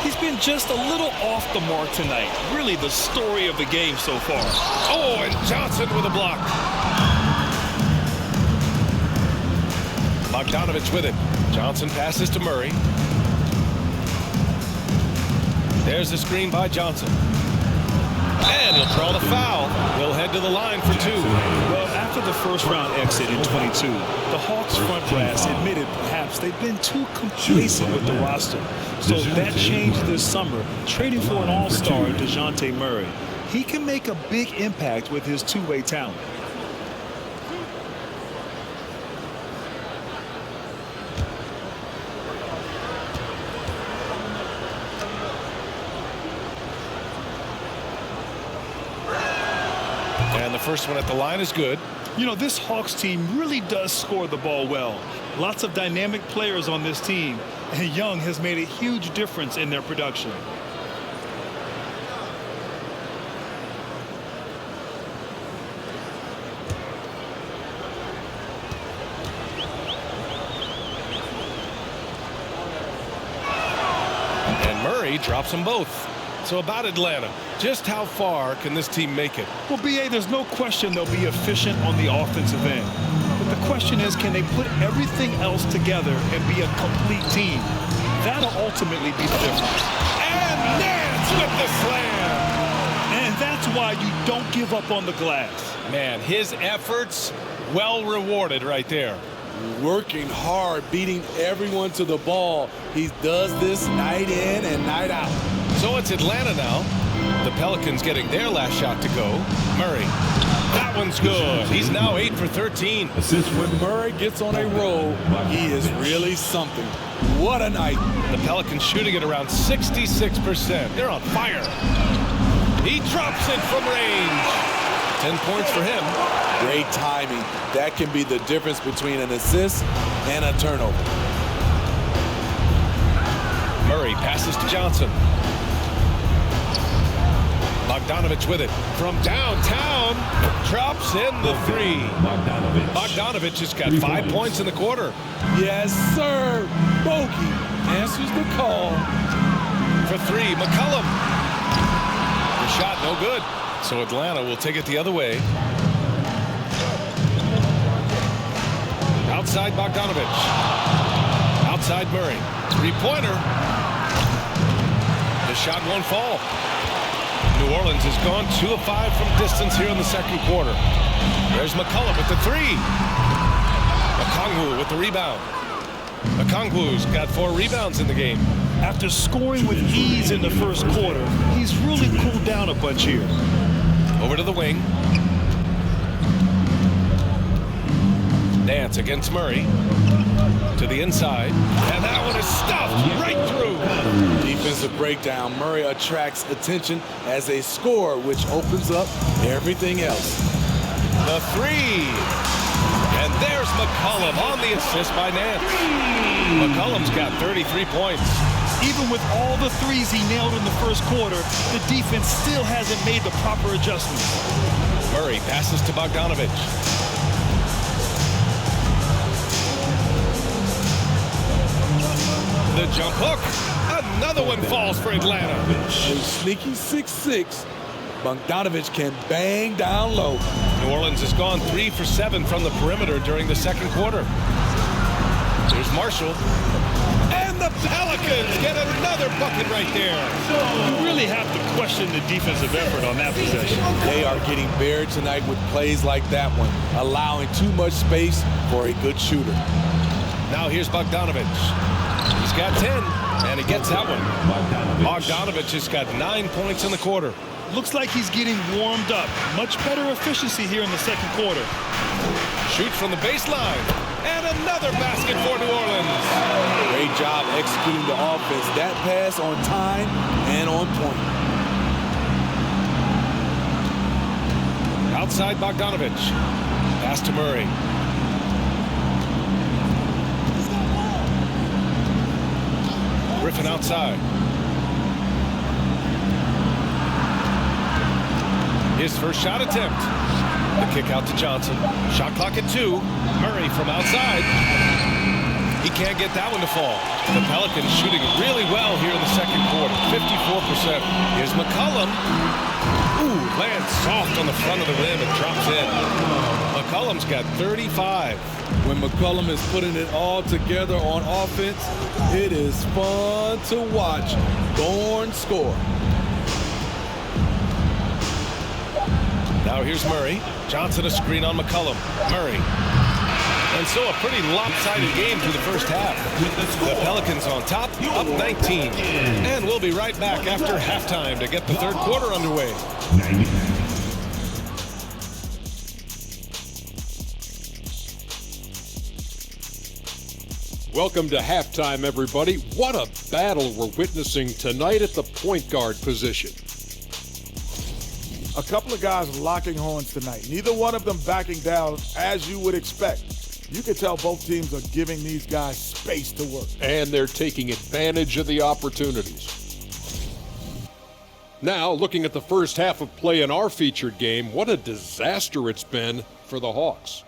E: He's been just a little off the mark tonight. Really the story of the game so far.
C: Oh, and Johnson with a block. Bogdanovich with it. Johnson passes to Murray. There's the screen by Johnson. And he'll draw the foul. He'll head to the line for two.
E: Well, after the first round exit in 22, the Hawks front brass admitted perhaps they've been too complacent with the roster. So that changed this summer, trading for an all-star, DeJounte Murray. He can make a big impact with his two-way talent.
C: And the first one at the line is good.
E: You know, this Hawks team really does score the ball well. Lots of dynamic players on this team, and Young has made a huge difference in their production.
C: And Murray drops them both. So about Atlanta, just how far can this team make it?
E: Well, B.A., there's no question they'll be efficient on the offensive end. But the question is, can they put everything else together and be a complete team? That'll ultimately be the difference.
C: And Nance with the slam.
E: And that's why you don't give up on the glass.
C: Man, his efforts well rewarded right there.
F: Working hard, beating everyone to the ball. He does this night in and night out.
C: So it's Atlanta now. The Pelicans getting their last shot to go. Murray. That one's good. He's now 8 for 13.
F: When Murray gets on a roll, he is really something. What a night.
C: The Pelicans shooting at around 66%. They're on fire. He drops it from range. 10 points for him.
F: Great timing. That can be the difference between an assist and a turnover.
C: Murray passes to Johnson. Bogdanovich with it from downtown. Drops in the three. Bogdanovich has got 5 points in the quarter.
F: Yes, sir. Bogey answers the call.
C: For three, McCollum. The shot no good. So Atlanta will take it the other way. Outside Bogdanovich. Outside Murray. Three-pointer. The shot won't fall. New Orleans has gone 2 of 5 from distance here in the second quarter. There's McCollum with the three. Okongwu with the rebound. Okongwu's got 4 rebounds in the game.
E: After scoring with ease in the first quarter, he's really cooled down a bunch here.
C: Over to the wing. Nance against Murray. To the inside. And that one is stuffed right through.
F: Defensive breakdown. Murray attracts attention as a scorer, which opens up everything else.
C: The three. And there's McCollum on the assist by Nance. McCollum's got 33 points.
E: Even with all the threes he nailed in the first quarter, the defense still hasn't made the proper adjustments.
C: Murray passes to Bogdanovich. The jump hook. Another one falls for Atlanta.
F: A sneaky 6'6". Bogdanovich can bang down low.
C: New Orleans has gone 3 for 7 from the perimeter during the second quarter. There's Marshall. And the Pelicans get another bucket right there.
E: You really have to question the defensive effort on that possession.
F: They are getting buried tonight with plays like that one, allowing too much space for a good shooter.
C: Now here's Bogdanovich. He's got 10, and he gets that one. Bogdanovich has got 9 points in the quarter.
E: Looks like he's getting warmed up. Much better efficiency here in the second quarter.
C: Shoots from the baseline. And another basket for New Orleans.
F: Great job executing the offense. That pass on time and on point.
C: Outside Bogdanovich. Pass to Murray. Open outside. His first shot attempt. The kick out to Johnson. Shot clock at 2. Murray from outside. He can't get that one to fall. The Pelicans shooting really well here in the second quarter. 54%. Here's McCollum. Ooh, lands soft on the front of the rim and drops in. McCollum's got 35.
F: When McCollum is putting it all together on offense, it is fun to watch Thorne score.
C: Now here's Murray. Johnson a screen on McCollum. Murray. And so a pretty lopsided game through the first half. The Pelicans on top, up 19. And we'll be right back after halftime to get the third quarter underway.
G: Welcome to halftime, everybody. What a battle we're witnessing tonight at the point guard position.
H: A couple of guys locking horns tonight. Neither one of them backing down as you would expect. You can tell both teams are giving these guys space to work.
G: And they're taking advantage of the opportunities. Now, looking at the first half of play in our featured game, what a disaster it's been for the Hawks.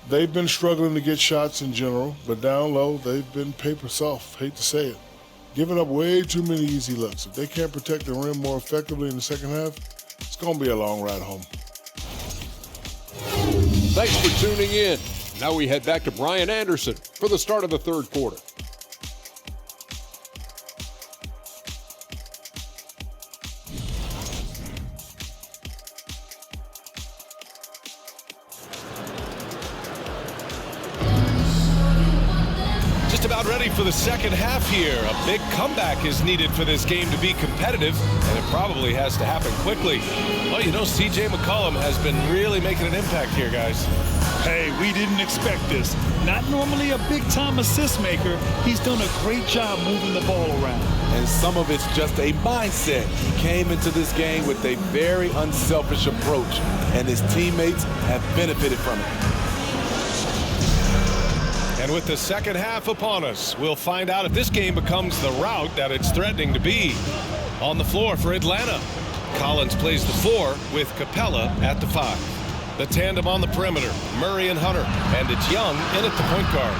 I: They've been struggling to get shots in general, but down low, they've been paper soft. Hate to say it. Giving up way too many easy looks. If they can't protect the rim more effectively in the second half, it's going to be a long ride home.
G: Thanks for tuning in. Now we head back to Brian Anderson for the start of the third quarter.
C: Just about ready for the second half here. A big comeback is needed for this game to be competitive, and it probably has to happen quickly. Well, you know, C.J. McCollum has been really making an impact here, guys.
E: Hey, we didn't expect this. Not normally a big-time assist maker. He's done a great job moving the ball around.
F: And some of it's just a mindset. He came into this game with a very unselfish approach, and his teammates have benefited from it.
C: And with the second half upon us, we'll find out if this game becomes the rout that it's threatening to be. On the floor for Atlanta, Collins plays the 4 with Capella at the 5. The tandem on the perimeter, Murray and Hunter, and it's Young in at the point guard.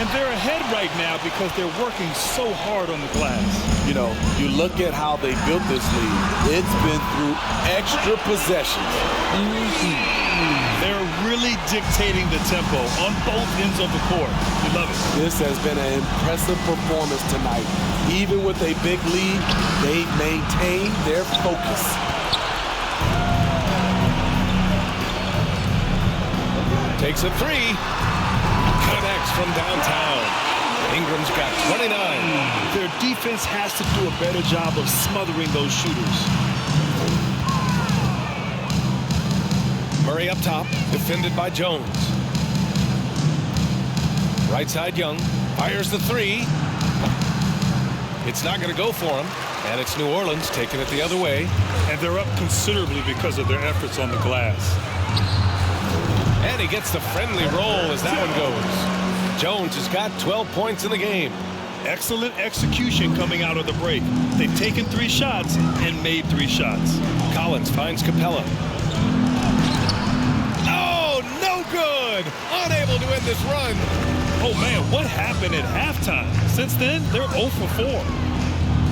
E: And they're ahead right now because they're working so hard on the glass.
F: You know, you look at how they built this lead. It's been through extra possessions.
E: They're really dictating the tempo on both ends of the court. You love it.
F: This has been an impressive performance tonight. Even with a big lead, they've maintained their focus.
C: Takes a 3. Connects from downtown. Ingram's got 29.
E: Their defense has to do a better job of smothering those shooters.
C: Murray up top, defended by Jones. Right side Young, fires the 3. It's not going to go for him, and it's New Orleans taking it the other way.
E: And they're up considerably because of their efforts on the glass.
C: And he gets the friendly roll as that one goes. Jones has got 12 points in the game.
E: Excellent execution coming out of the break. They've taken 3 shots and made 3 shots.
C: Collins finds Capella. Oh, no good! Unable to end this run.
E: Oh, man, what happened at halftime? Since then, they're 0 for 4.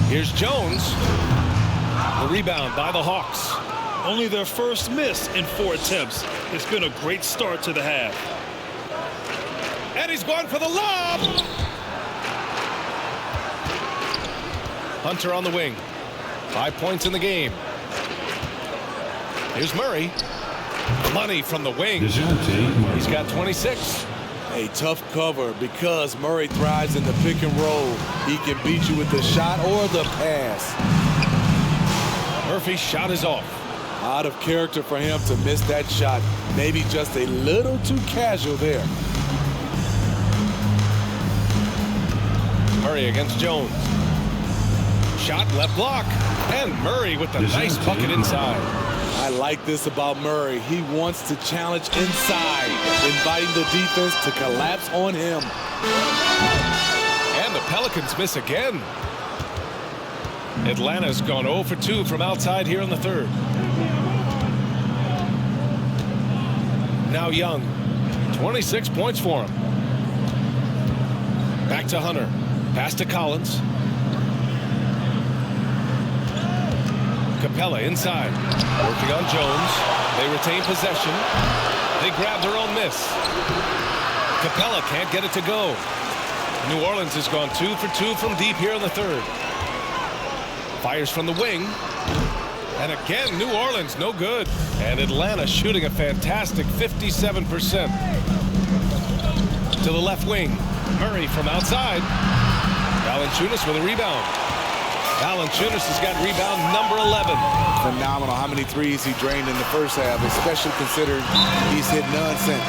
C: Here's Jones. The rebound by the Hawks.
E: Only their first miss in 4 attempts. It's been a great start to the half.
C: And he's going for the lob. Hunter on the wing. 5 points in the game. Here's Murray. Money from the wing. He's got 26.
F: A tough cover because Murray thrives in the pick and roll. He can beat you with the shot or the pass.
C: Murphy's shot is off.
F: Out of character for him to miss that shot. Maybe just a little too casual there.
C: Murray against Jones. Shot left block. And Murray with the nice bucket inside.
F: I like this about Murray. He wants to challenge inside, inviting the defense to collapse on him.
C: And the Pelicans Pelicans miss again. Atlanta's gone 0 for 2 from outside here in the third. Now Young, 26 points for him. Back to Hunter. Pass to Collins. Capella inside. Working on Jones. They retain possession. They grab their own miss. Capella can't get it to go. New Orleans has gone 2 for 2 from deep here in the third. Fires from the wing. And again, New Orleans no good. And Atlanta shooting a fantastic 57%. To the left wing. Murray from outside. Valanciunas with a rebound. Valanciunas has got rebound number 11.
F: Phenomenal how many threes he drained in the first half, especially considering he's hit none since.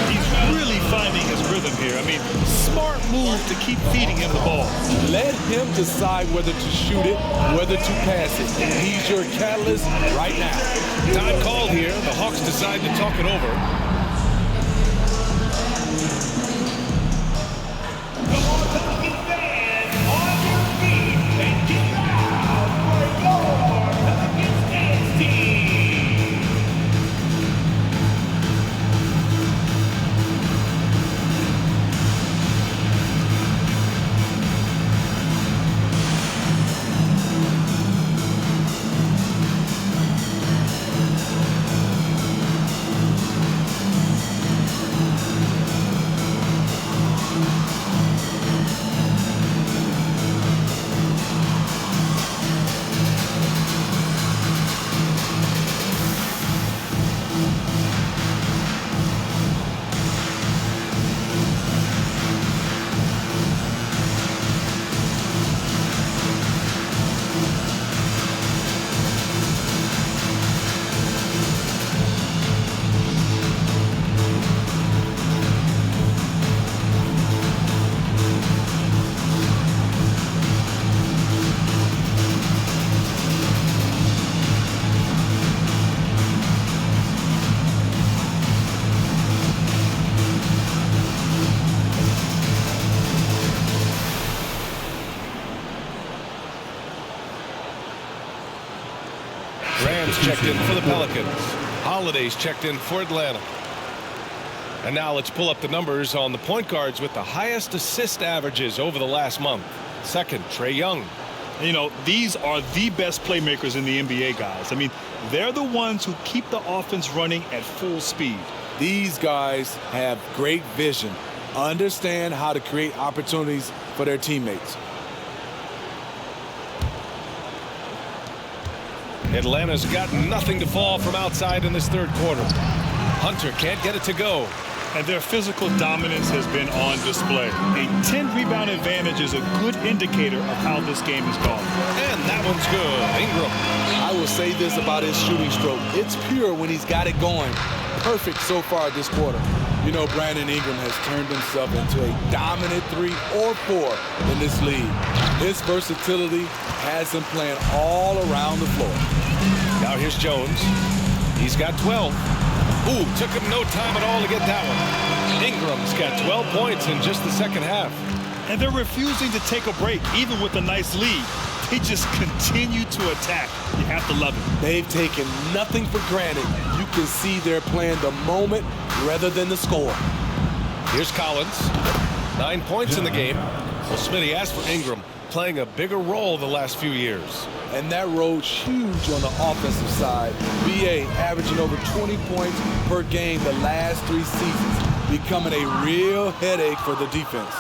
E: He's really finding his rhythm here. I mean, smart move to keep feeding him the ball.
F: Let him decide whether to shoot it, whether to pass it. He's your catalyst right now.
C: Time called here. The Hawks decide to talk it over. Checked in for the Pelicans. Holiday's checked in for Atlanta. And now let's pull up the numbers on the point guards with the highest assist averages over the last month. Second, Trae Young.
E: You know, these are the best playmakers in the NBA, guys. I mean, they're the ones who keep the offense running at full speed.
F: These guys have great vision, understand how to create opportunities for their teammates.
C: Atlanta's got nothing to fall from outside in this third quarter. Hunter can't get it to go.
E: And their physical dominance has been on display. A 10-rebound advantage is a good indicator of how this game has gone.
C: And that one's good. Ingram.
F: I will say this about his shooting stroke. It's pure when he's got it going. Perfect so far this quarter. You know, Brandon Ingram has turned himself into a dominant 3 or 4 in this league. His versatility has him playing all around the floor.
C: Now here's Jones. He's got 12. Ooh, took him no time at all to get that one. Ingram's got 12 points in just the second half.
E: And they're refusing to take a break, even with a nice lead. They just continue to attack. You have to love it.
F: They've taken nothing for granted. You can see they're playing the moment rather than the score.
C: Here's Collins. 9 points in the game. Well, Smitty asked for Ingram playing a bigger role the last few years.
F: And that role's huge on the offensive side. BA averaging over 20 points per game the last 3 seasons, becoming a real headache for the defense.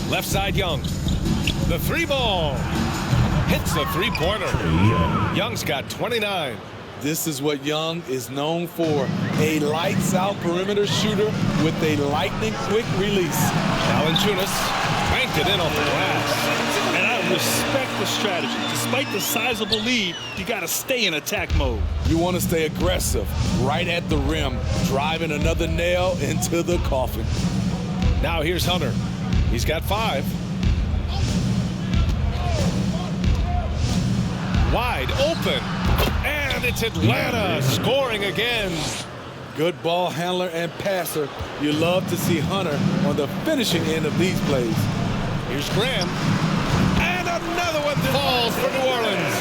C: Left side, Young. The 3-ball. Hits the 3-pointer. Young's got 29.
F: This is what Young is known for. A lights-out perimeter shooter with a lightning-quick release.
C: Valanciunas banked it in off the glass.
E: And I respect the strategy. Despite the sizable lead, you got to stay in attack mode.
F: You want to stay aggressive, right at the rim, driving another nail into the coffin.
C: Now here's Hunter. He's got 5. Wide open. And it's Atlanta scoring again.
F: Good ball handler and passer. You love to see Hunter on the finishing end of these plays.
C: Here's Graham. And another one falls for New Orleans.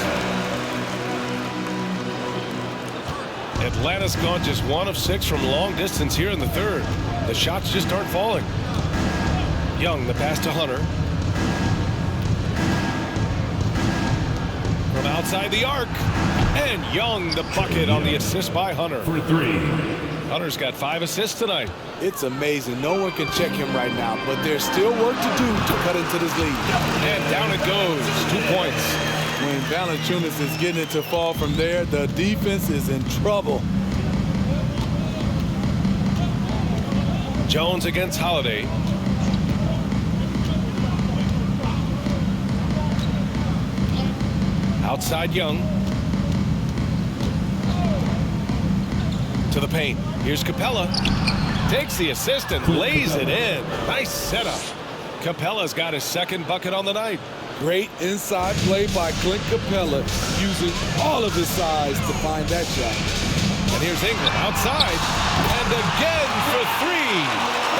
C: Atlanta's gone just 1 of 6 from long distance here in the third. The shots just aren't falling. Young, the pass to Hunter. From outside the arc. And Young, the bucket on the assist by Hunter.
B: For 3.
C: Hunter's got 5 assists tonight.
F: It's amazing. No one can check him right now, but there's still work to do to cut into this lead.
C: And down it goes. 2 points.
F: When Valanciunas is getting it to fall from there, the defense is in trouble.
C: Jones against Holiday. Outside Young. To the paint. Here's Capella. Takes the assist and lays it in. Nice setup. Capella's got his second bucket on the night.
F: Great inside play by Clint Capella, using all of his size to find that shot.
C: And here's Ingram outside. And again for 3.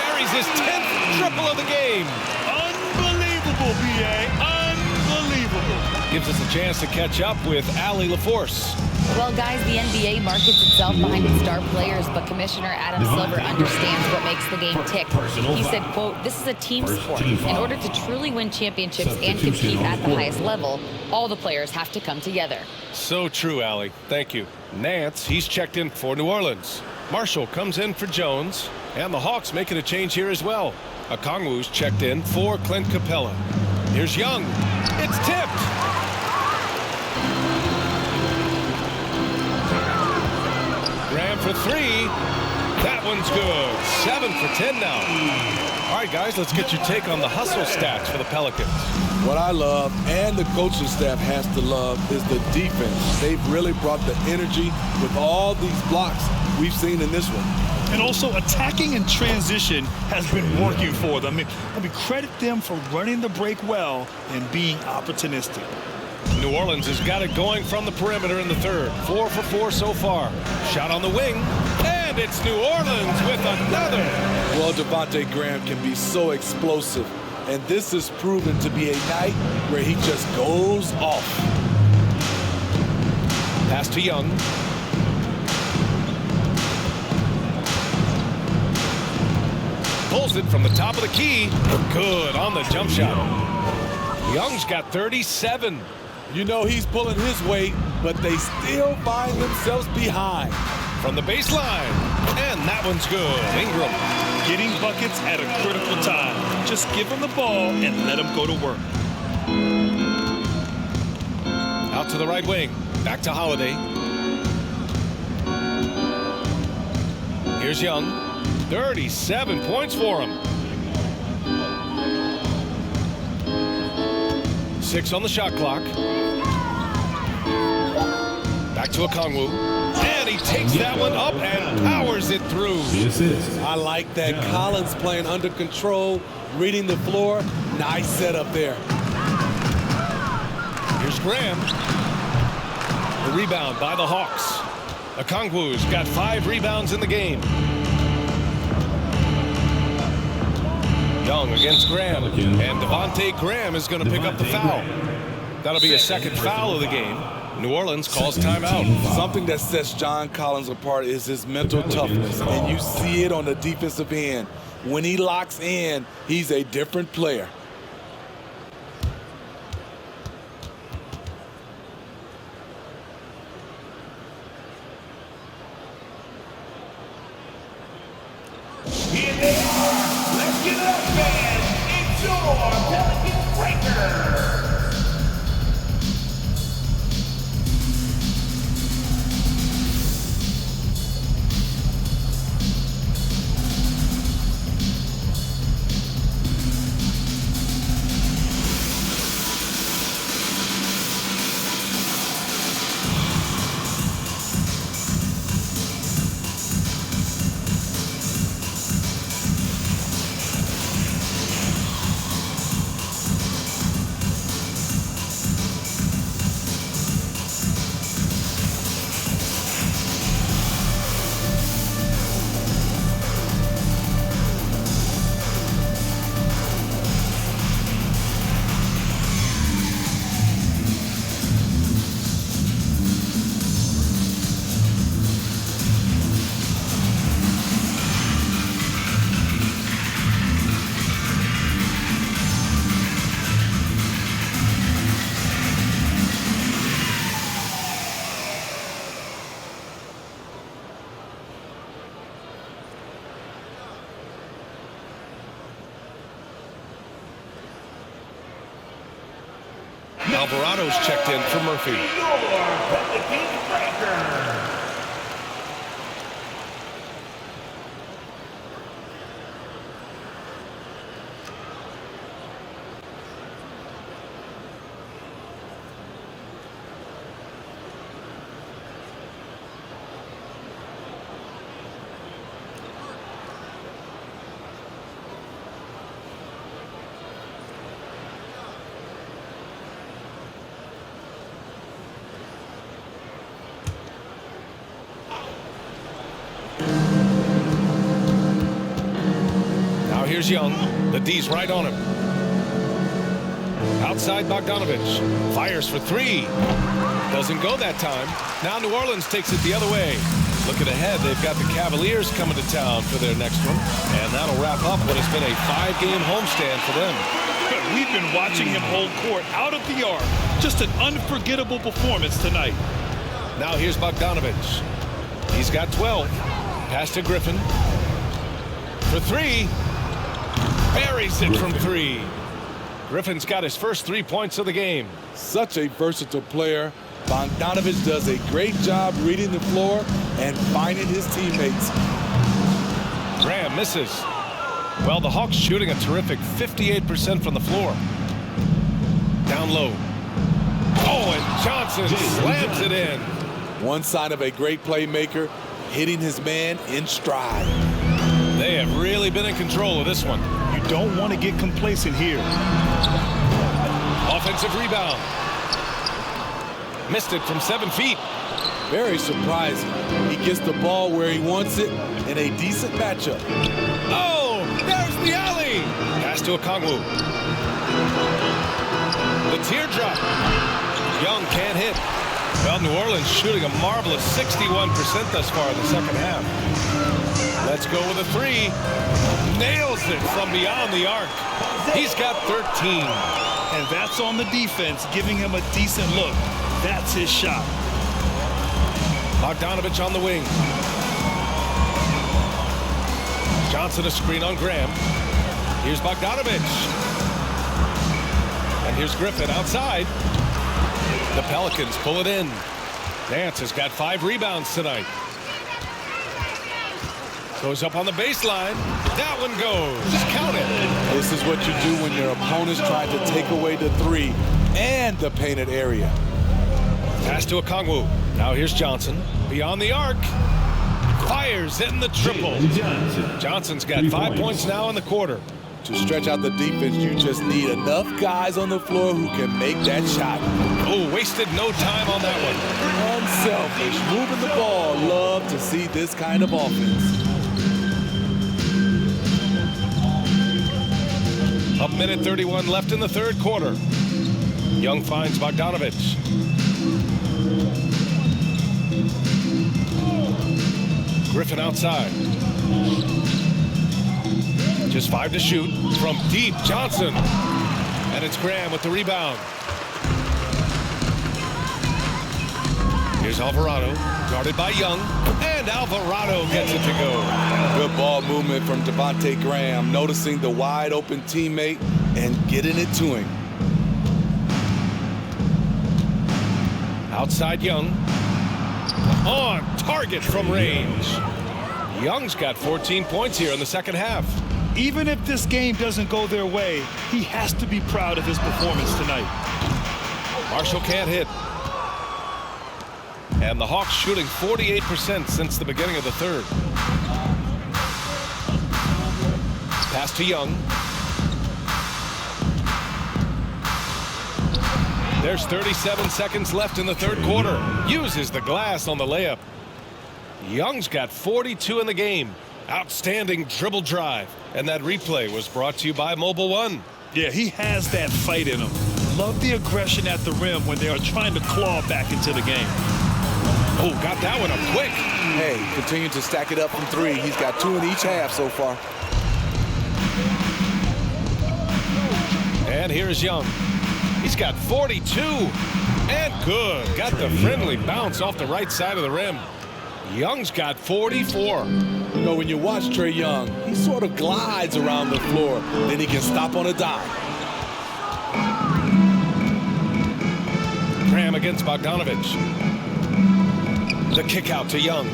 C: Buries his 10th triple of the game.
E: Unbelievable, B.A. Unbelievable.
C: Gives us a chance to catch up with Allie LaForce.
D: Well, guys, the NBA markets itself behind its star players, but Commissioner Adam Silver understands what makes the game tick. He said, quote, "This is a team sport. In order to truly win championships and compete at the highest level, all the players have to come together."
C: So true, Allie. Thank you. Nance, he's checked in for New Orleans. Marshall comes in for Jones. And the Hawks making a change here as well. Okongwu's checked in for Clint Capella. Here's Young. It's tipped. Graham for 3. That one's good. 7 for 10 now. All right, guys, let's get your take on the hustle stats for the Pelicans.
F: What I love, and the coaching staff has to love, is the defense. They've really brought the energy with all these blocks we've seen in this one.
E: And also attacking in transition has been working for them. I mean, credit them for running the break well and being opportunistic.
C: New Orleans has got it going from the perimeter in the third. 4 for 4 so far. Shot on the wing. And it's New Orleans with another.
F: Well, Devontae Graham can be so explosive. And this has proven to be a night where he just goes off.
C: Pass to Young. Pulls it from the top of the key. Good on the jump shot. Young's got 37.
F: You know he's pulling his weight, but they still find themselves behind.
C: From the baseline. And that one's good. Ingram.
E: Getting buckets at a critical time. Just give him the ball and let him go to work.
C: Out to the right wing. Back to Holiday. Here's Young. 37 points for him. 6 on the shot clock. Back to Okongwu. And he takes that one up and powers it through.
F: I like that. Collins playing under control, reading the floor. Nice setup there.
C: Here's Graham. The rebound by the Hawks. Okongwu's got 5 rebounds in the game. Young against Graham. And Devontae Graham is going to pick up the foul. That'll be a second foul of the game. New Orleans calls timeout.
F: Something that sets John Collins apart is his mental toughness, and you see it on the defensive end. When he locks in, he's a different player.
B: Here they are. Let's give it up, fans. It's your Pelicans Breakers.
C: Alvarado's checked in for Murphy.
B: Your Pelicans breaker.
C: Here's Young. The D's right on him. Outside Bogdanovich. Fires for three. Doesn't go that time. Now New Orleans takes it the other way. Looking ahead, they've got the Cavaliers coming to town for their next one. And that'll wrap up what has been a 5-game homestand for them.
E: We've been watching him hold court out of the arc. Just an unforgettable performance tonight.
C: Now here's Bogdanovich. He's got 12. Pass to Griffin. For three. Buries it from three. Griffin's got his first 3 points of the game.
F: Such a versatile player. Bogdanovich does a great job reading the floor and finding his teammates.
C: Graham misses. Well, the Hawks shooting a terrific 58% from the floor. Down low. Oh, and Johnson slams it in.
F: One sign of a great playmaker, hitting his man in stride.
C: They have really been in control of this one.
E: You don't want to get complacent here.
C: Offensive rebound. Missed it from 7 feet.
F: Very surprising. He gets the ball where he wants it in a decent matchup.
C: Oh, there's the alley. Pass to Okongwu. The teardrop. Young can't hit. Well, New Orleans shooting a marvelous 61% thus far in the second half. Let's go with a three. Nails it from beyond the arc. He's got 13.
E: And that's on the defense, giving him a decent look. That's his shot.
C: Bogdanovich on the wing. Johnson a screen on Graham. Here's Bogdanovich. And here's Griffin outside. The Pelicans pull it in. Nance has got 5 rebounds tonight. Goes up on the baseline. That one goes. Count it.
F: This is what you do when your opponent's trying to take away the three and the painted area.
C: Pass to Okongwu. Now here's Johnson. Beyond the arc. Fires in the triple. Johnson's got 5 points now in the quarter.
F: To stretch out the defense, you just need enough guys on the floor who can make that shot.
C: Oh, wasted no time on that one.
F: Unselfish, moving the ball. Love to see this kind of offense.
C: A minute 31 left in the third quarter. Young finds Bogdanovich. Griffin outside. Just 5 to shoot from deep. Johnson. And it's Graham with the rebound. Here's Alvarado, guarded by Young. And Alvarado gets it to go.
F: Good ball movement from Devontae Graham, noticing the wide open teammate and getting it to him.
C: Outside Young. On target from range. Young's got 14 points here in the second half.
E: Even if this game doesn't go their way, he has to be proud of his performance tonight.
C: Marshall can't hit. And the Hawks shooting 48% since the beginning of the third. Pass to Young. There's 37 seconds left in the third quarter. Uses the glass on the layup. Young's got 42 in the game. Outstanding dribble drive. And that replay was brought to you by Mobile One.
E: Yeah, he has that fight in him. Love the aggression at the rim when they are trying to claw back into the game.
C: Oh, got that one up quick.
F: Hey, continue to stack it up from 3. He's got 2 in each half so far.
C: And here's Young. He's got 42. And good. Got the friendly bounce off the right side of the rim. Young's got 44.
F: You know, when you watch Trae Young, he sort of glides around the floor. Then he can stop on a dime.
C: Graham against Bogdanovich. The kick out to Young.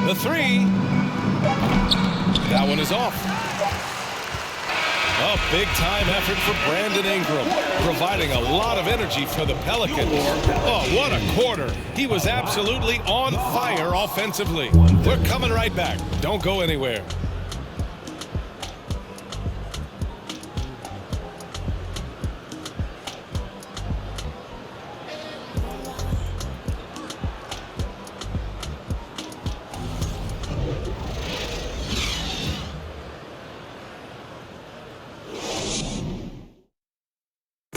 C: The three. That one is off. A big-time effort for Brandon Ingram, providing a lot of energy for the Pelicans. Oh, what a quarter. He was absolutely on fire offensively. We're coming right back. Don't go anywhere.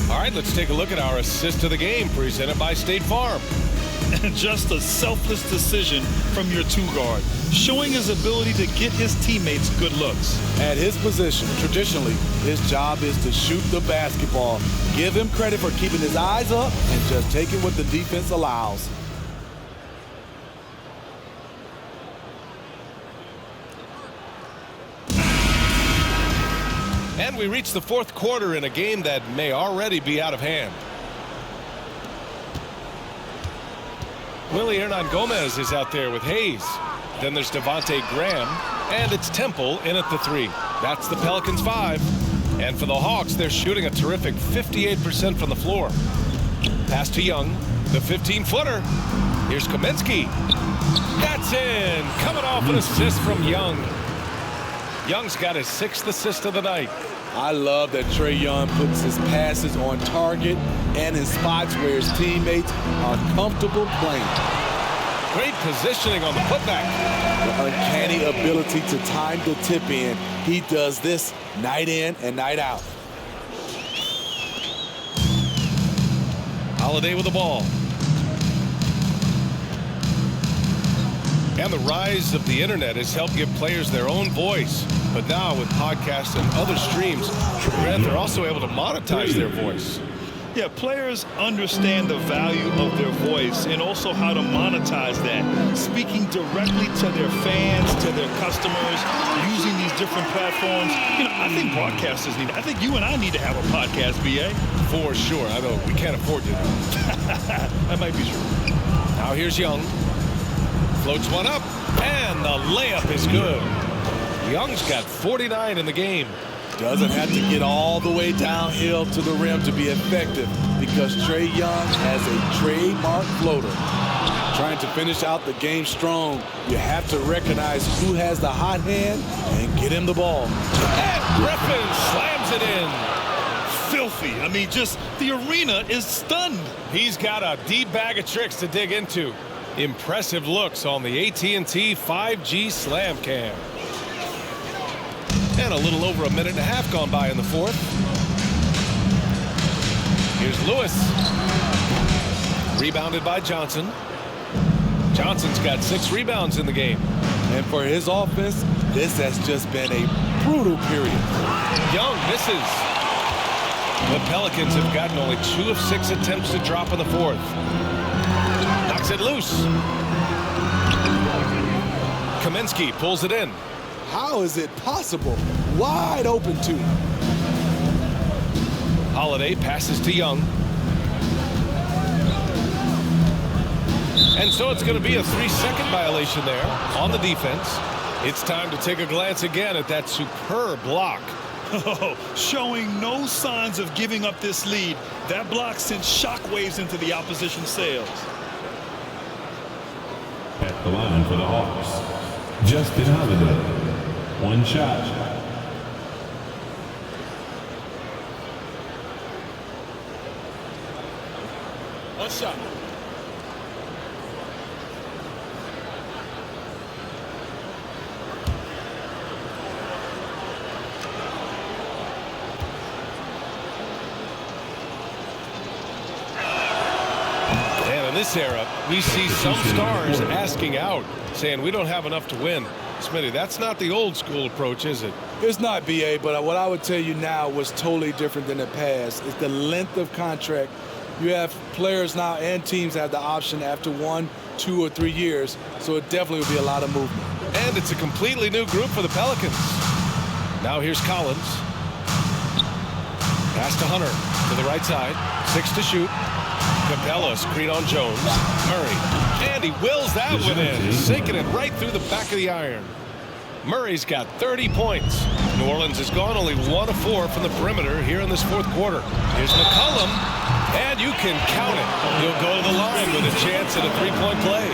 C: All right, let's take a look at our assist of the game presented by State Farm.
E: And just a selfless decision from your two-guard, showing his ability to get his teammates good looks.
F: At his position, traditionally, his job is to shoot the basketball. Give him credit for keeping his eyes up and just taking what the defense allows.
C: And we reach the fourth quarter in a game that may already be out of hand. Willie Hernan-Gomez is out there with Hayes. Then there's Devontae Graham, and it's Temple in at the three. That's the Pelicans 5. And for the Hawks, they're shooting a terrific 58% from the floor. Pass to Young, the 15-footer. Here's Kaminsky. That's in. Coming off an assist from Young. Young's got his 6th assist of the night.
F: I love that Trae Young puts his passes on target and in spots where his teammates are comfortable playing.
C: Great positioning on the putback.
F: The uncanny ability to time the tip in. He does this night in and night out.
C: Holiday with the ball. And the rise of the internet has helped give players their own voice. But now with podcasts and other streams, Grant, they're also able to monetize their voice.
E: Yeah, players understand the value of their voice and also how to monetize that. Speaking directly to their fans, to their customers, using these different platforms. You know, I think broadcasters need it. I think you and I need to have a podcast, BA.
C: For sure. I know we can't afford to.
E: That might be true.
C: Now here's Young. Floats one up, and the layup is good. Young's got 49 in the game.
F: Doesn't have to get all the way downhill to the rim to be effective because Trae Young has a trademark floater. Trying to finish out the game strong, you have to recognize who has the hot hand and get him the ball.
C: And Griffin slams it in.
E: Filthy. I mean, just the arena is stunned.
C: He's got a deep bag of tricks to dig into. Impressive looks on the AT&T 5G Slam Cam. And a little over a minute and a half gone by in the fourth. Here's Lewis. Rebounded by Johnson. Johnson's got 6 rebounds in the game.
F: And for his offense, this has just been a brutal period.
C: Young misses. The Pelicans have gotten only 2 of 6 attempts to drop in the fourth. Knocks it loose. Kaminsky pulls it in.
F: How is it possible? Wide open too.
C: Holiday passes to Young. And so it's going to be a 3-second violation there on the defense. It's time to take a glance again at that superb block.
E: Showing no signs of giving up this lead. That block sent shockwaves into the opposition sails.
B: At the line for the Hawks, Justin Holiday. 1 shot.
F: One shot.
C: And in this era, we see some stars asking out, saying we don't have enough to win. Smitty, that's not the old school approach, is it?
F: It's not, BA, but what I would tell you now was totally different than the past. It's the length of contract. You have players now and teams have the option after 1, 2, or 3 years, so it definitely will be a lot of movement.
C: And it's a completely new group for the Pelicans. Now here's Collins. Pass to Hunter to the right side. 6 to shoot. Capella screen on Jones. Murray. And he wills that one in. Sinking it right through the back of the iron. Murray's got 30 points. New Orleans has gone only 1 of 4 from the perimeter here in this fourth quarter. Here's McCollum. And you can count it. He'll go to the line with a chance at a three-point play.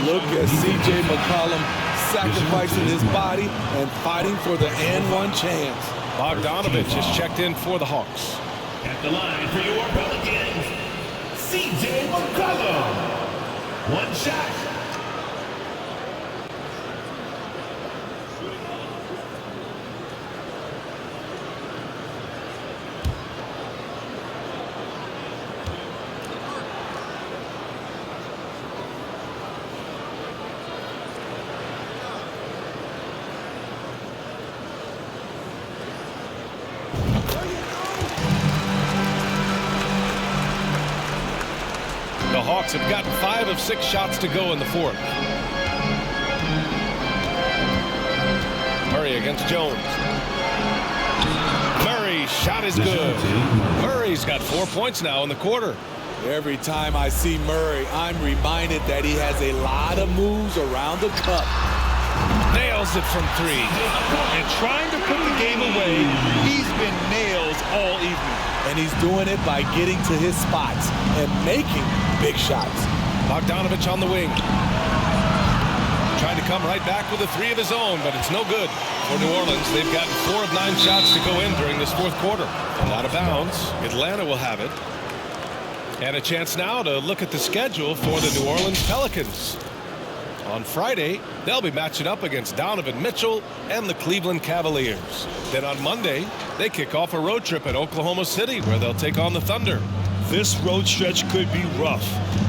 F: Look at C.J. McCollum sacrificing his body and fighting for the and one chance.
C: Bogdanovich has checked in for the Hawks.
B: At the line for your Pelicans, C.J. McCollum. One shot.
C: The Hawks have gotten 5 of 6 shots to go in the fourth. Murray against Jones. Murray's shot is good. Murray's got 4 points now in the quarter.
F: Every time I see Murray, I'm reminded that he has a lot of moves around the cup.
C: Nails it from 3.
E: And trying to put the game away, he's been nails all evening.
F: And he's doing it by getting to his spots and making big shots.
C: Bogdanovich on the wing. Trying to come right back with a 3 of his own, but it's no good. For New Orleans, they've gotten 4 of 9 shots to go in during this fourth quarter. And out of bounds, Atlanta will have it. And a chance now to look at the schedule for the New Orleans Pelicans. On Friday, they'll be matching up against Donovan Mitchell and the Cleveland Cavaliers. Then on Monday, they kick off a road trip at Oklahoma City where they'll take on the Thunder.
E: This road stretch could be rough.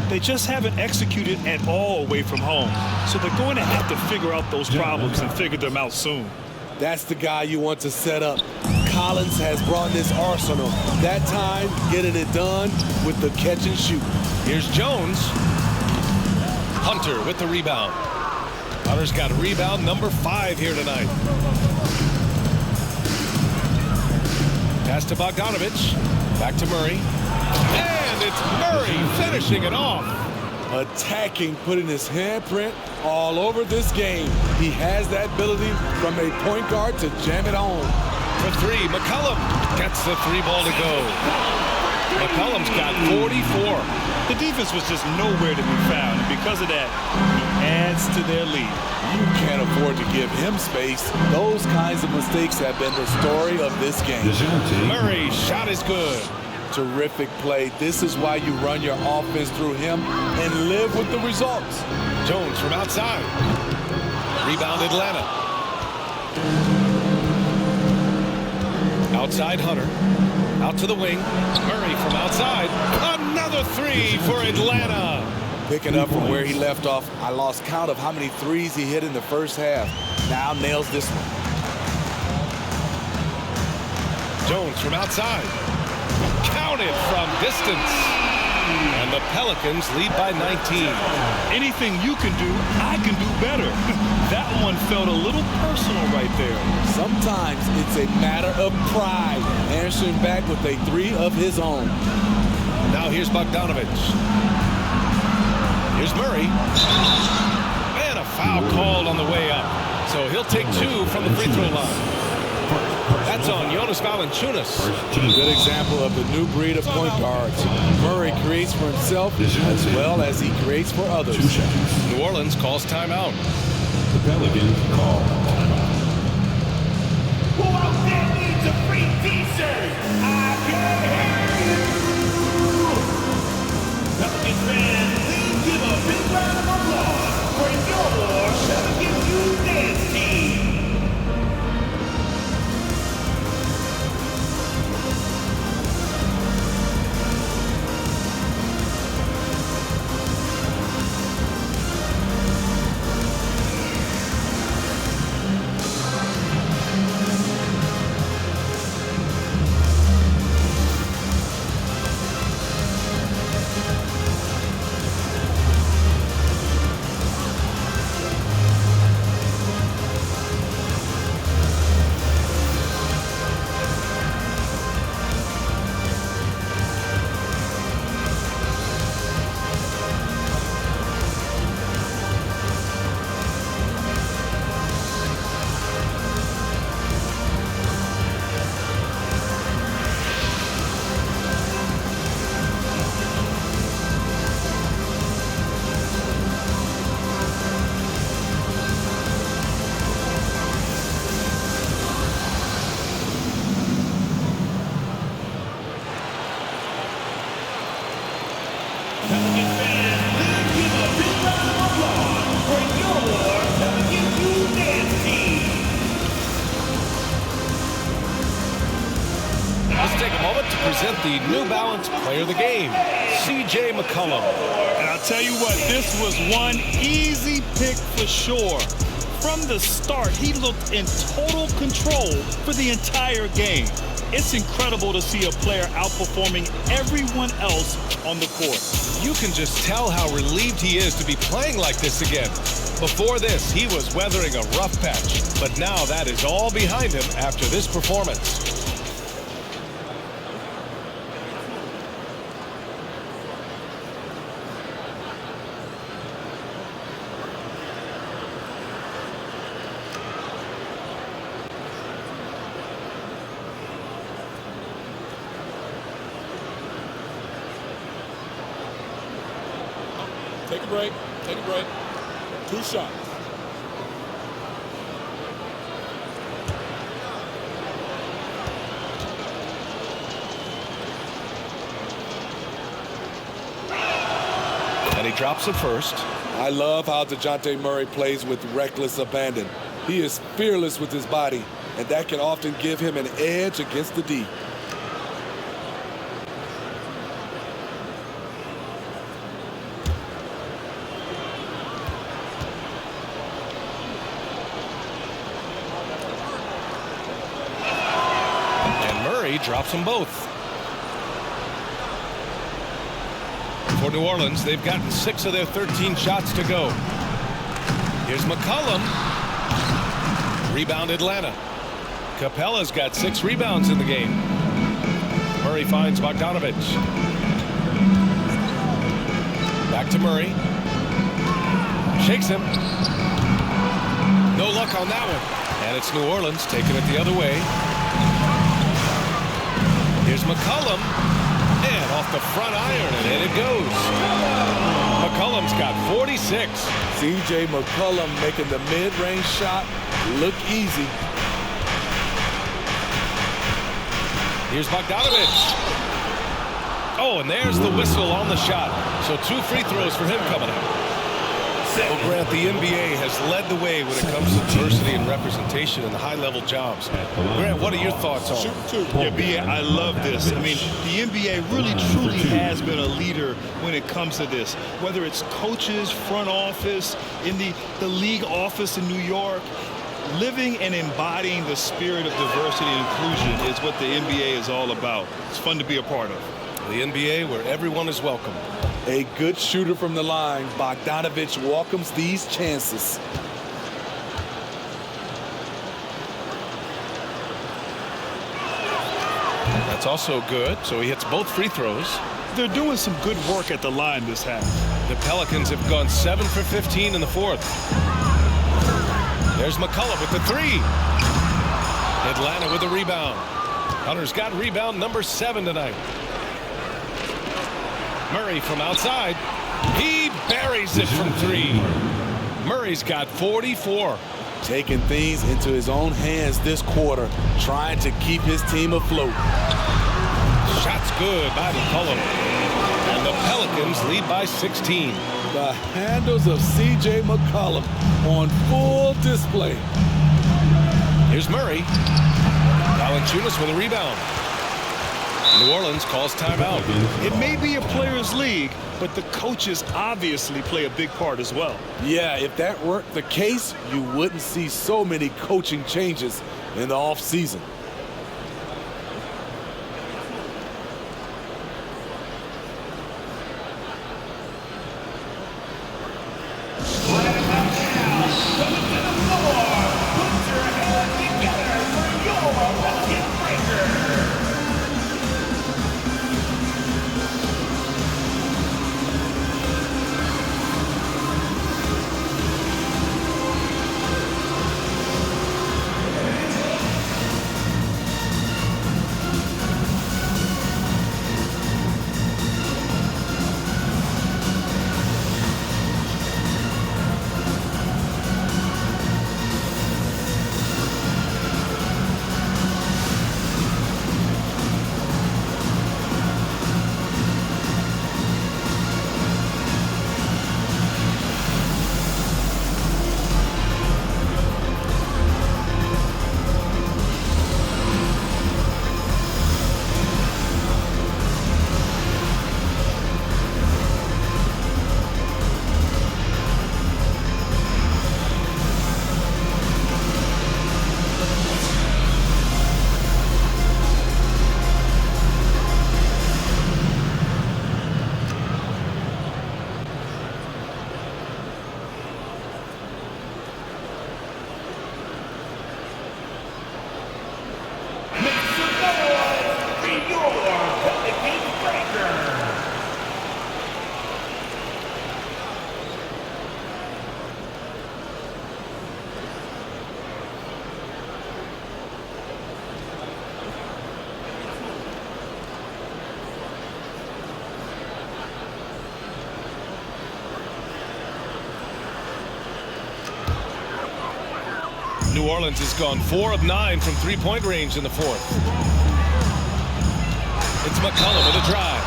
E: They just haven't executed at all away from home. So they're going to have to figure out those problems and figure them out soon.
F: That's the guy you want to set up. Collins has brought this arsenal. That time, getting it done with the catch and shoot.
C: Here's Jones. Hunter with the rebound. Hunter's got rebound number 5 here tonight. Pass to Bogdanovich. Back to Murray. And it's Murray finishing it off.
F: Attacking, putting his handprint all over this game. He has that ability from a point guard to jam it home.
C: For 3, McCollum gets the 3 ball to go. McCollum's got 44.
E: The defense was just nowhere to be found, and because of that, he adds to their lead.
F: You can't afford to give him space. Those kinds of mistakes have been the story of this game.
C: Murray's shot is good.
F: Terrific play. This is why you run your offense through him and live with the results.
C: Jones from outside. Rebound Atlanta. Outside Hunter. Out to the wing. Murray from outside. Another 3 for Atlanta.
F: Picking up from where he left off. I lost count of how many threes he hit in the first half. Now nails this one.
C: Jones from outside. Counted from distance. And the Pelicans lead by 19.
E: Anything you can do, I can do better. That one felt a little personal right there.
F: Sometimes it's a matter of pride. Answering back with a 3 of his own.
C: Now here's Bogdanovich. Here's Murray. And a foul called on the way up. So he'll take 2 from the free throw line. That's on Jonas Valanciunas.
F: Good example of the new breed of point guards. Murray creates for himself as well as he creates for others.
C: New Orleans calls timeout.
J: The Pelicans call timeout.
B: Who out there needs a free t-shirt? I can hear you. Pelicans fans, please give a big round of applause for your Pelicans youth dance team.
C: take a moment to present the New Balance Player of the Game, C.J. McCollum.
E: And I'll tell you what, this was one easy pick for sure. From the start, he looked in total control for the entire game. It's incredible to see a player outperforming everyone else on the court.
C: You can just tell how relieved he is to be playing like this again. Before this, he was weathering a rough patch, but now that is all behind him after this performance.
H: Take a break. Take a break. 2 shots.
C: And he drops it first.
F: I love how DeJounte Murray plays with reckless abandon. He is fearless with his body, and that can often give him an edge against the D.
C: Drops them both. For New Orleans, they've gotten 6 of their 13 shots to go. Here's McCollum. Rebound Atlanta. Capella's got 6 rebounds in the game. Murray finds Bogdanovich. Back to Murray. Shakes him. No luck on that one. And it's New Orleans taking it the other way. Here's McCollum, and off the front iron, and in it goes. McCollum's got 46.
F: C.J. McCollum making the mid-range shot look easy.
C: Here's Bogdanovich. Oh, and there's the whistle on the shot. So 2 free throws for him coming up. Well, Grant, the NBA has led the way when it comes to diversity and representation in the high-level jobs. Grant, what are your thoughts on it?
E: Yeah, B.A., I love this. I mean, the NBA really, truly has been a leader when it comes to this. Whether it's coaches, front office, in the league office in New York, living and embodying the spirit of diversity and inclusion is what the NBA is all about. It's fun to be a part of.
C: The NBA where everyone is welcome.
F: A good shooter from the line. Bogdanovich welcomes these chances.
C: That's also good. So he hits both free throws.
E: They're doing some good work at the line this half.
C: The Pelicans have gone 7 for 15 in the 4th. There's McCollum with the 3. Atlanta with the rebound. Hunter's got rebound number 7 tonight. Murray from outside. He buries it from 3. Murray's got 44.
F: Taking things into his own hands this quarter, trying to keep his team afloat.
C: Shot's good by McCollum. And the Pelicans lead by 16.
F: The handles of C.J. McCollum on full display.
C: Here's Murray. Valanciunas with a rebound. New Orleans calls timeout.
E: It may be a players' league, but the coaches obviously play a big part as well.
F: Yeah, if that weren't the case, you wouldn't see so many coaching changes in the offseason.
C: Orleans has gone 4 of 9 from three-point range in the fourth. It's McCollum with a drive.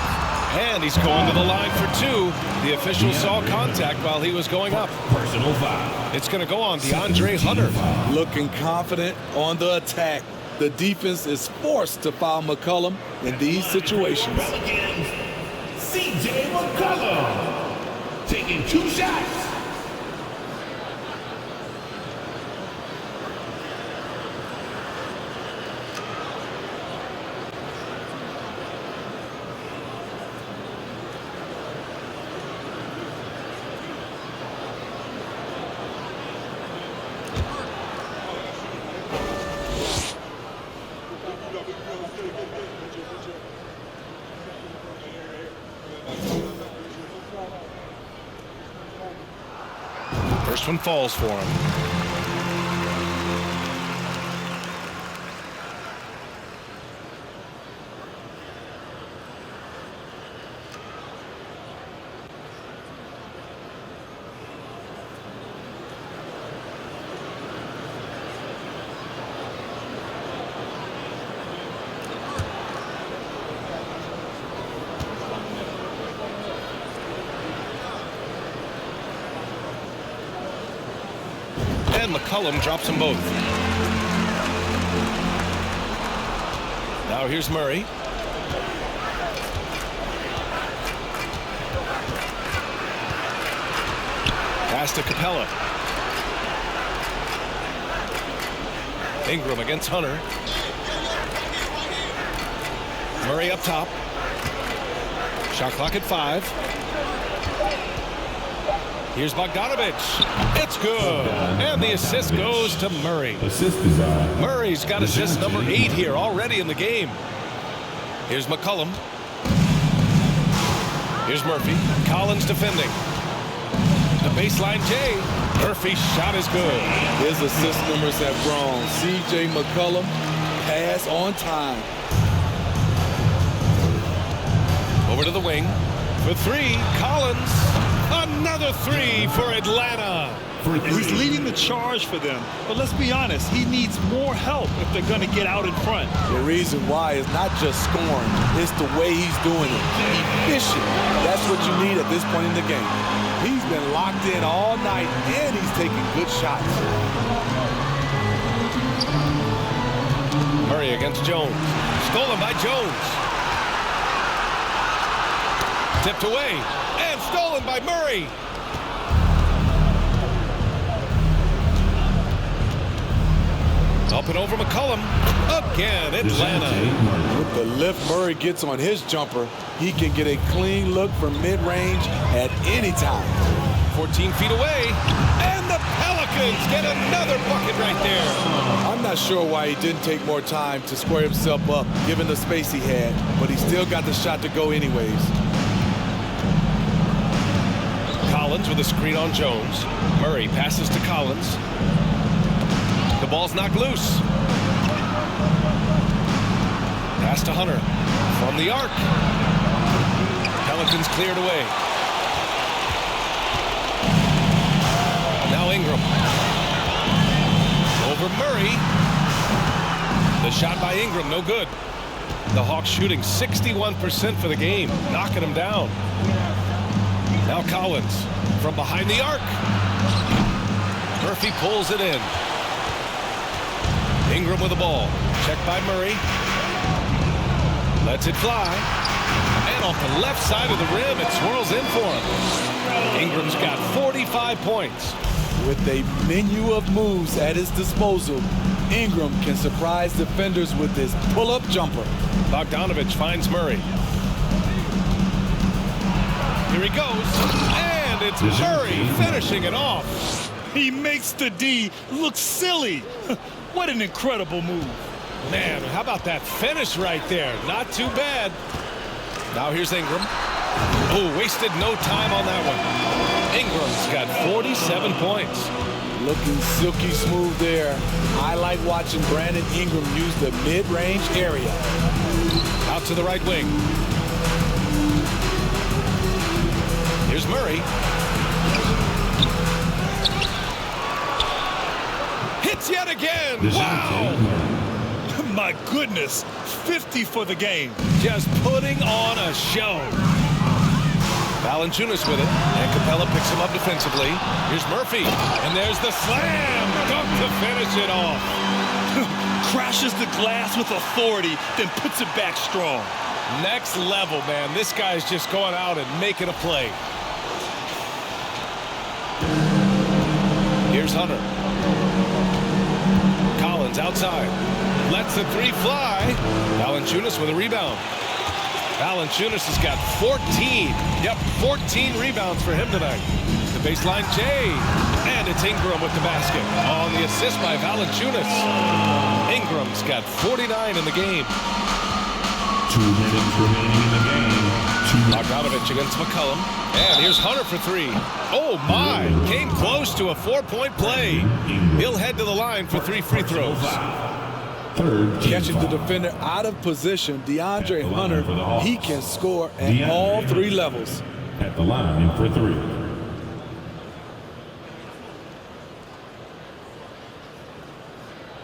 C: And he's going to the line for two. The official saw contact while he was going up.
B: Personal foul.
C: It's going to go on DeAndre Hunter.
F: Looking confident on the attack. The defense is forced to foul McCollum in these situations.
B: Pelicans, C.J. McCollum taking 2 shots.
C: First one falls for him. And McCollum drops them both. Now here's Murray. Pass to Capella. Ingram against Hunter. Murray up top. Shot clock at 5. Here's Bogdanovich. It's good. And the assist goes to Murray.
J: Assist design.
C: Murray's got assist number 8 here already in the game. Here's McCollum. Here's Murphy. Collins defending. The baseline J. Murphy's shot is good.
F: His assist numbers have grown. C.J. McCollum, pass on time.
C: Over to the wing. For 3, Collins. Another 3 for Atlanta.
E: He's leading the charge for them. But let's be honest, he needs more help if they're going to get out in front.
F: The reason why is not just scoring, it's the way he's doing it. Efficient. That's what you need at this point in the game. He's been locked in all night, and he's taking good shots.
C: Murray against Jones. Stolen by Jones. Tipped away. And stolen by Murray. Up and over McCollum. Again, Atlanta.
F: With the lift Murray gets on his jumper, he can get a clean look from mid-range at any time.
C: 14 feet away. And the Pelicans get another bucket right there.
F: I'm not sure why he didn't take more time to square himself up, given the space he had, but he still got the shot to go anyways.
C: Collins with a screen on Jones. Murray passes to Collins. The ball's knocked loose. Pass to Hunter. From the arc. Pelicans cleared away. Now Ingram. Over Murray. The shot by Ingram, no good. The Hawks shooting 61% for the game, knocking him down. Now Collins from behind the arc. Murphy pulls it in. Ingram with the ball. Checked by Murray. Lets it fly. And off the left side of the rim, it swirls in for him. Ingram's got 45 points.
F: With a menu of moves at his disposal, Ingram can surprise defenders with his pull-up jumper.
C: Bogdanovich finds Murray. Here he goes. And it's Murray finishing it off.
E: He makes the D look silly. What an incredible move.
C: Man, how about that finish right there? Not too bad. Now here's Ingram. Oh, wasted no time on that one. Ingram's got 47 points.
F: Looking silky smooth there. I like watching Brandon Ingram use the mid-range area.
C: Out to the right wing. Here's Murray. Hits hits yet again. Wow!
E: My goodness, 50 for the game.
C: Just putting on a show. Valanciunas with it, and Capella picks him up defensively. Here's Murphy, and there's the slam dunk to finish it off.
E: Crashes the glass with authority, then puts it back strong.
C: Next level, man. This guy's just going out and making a play. Here's Hunter. Collins outside. Lets the three fly. Valanciunas with a rebound. Valanciunas has got 14. Yep, 14 rebounds for him tonight. The baseline J. And it's Ingram with the basket. On the assist by Valanciunas. Ingram's got 49 in the game.
J: 2 minutes remaining in the game.
C: Bogdanovich against McCollum. And here's Hunter for three. Oh, my. Came close to a 4-point play. He'll head to the line for 3 free throws.
F: Catching the defender out of position, DeAndre Hunter, he can score at all 3 levels.
J: At the line for 3.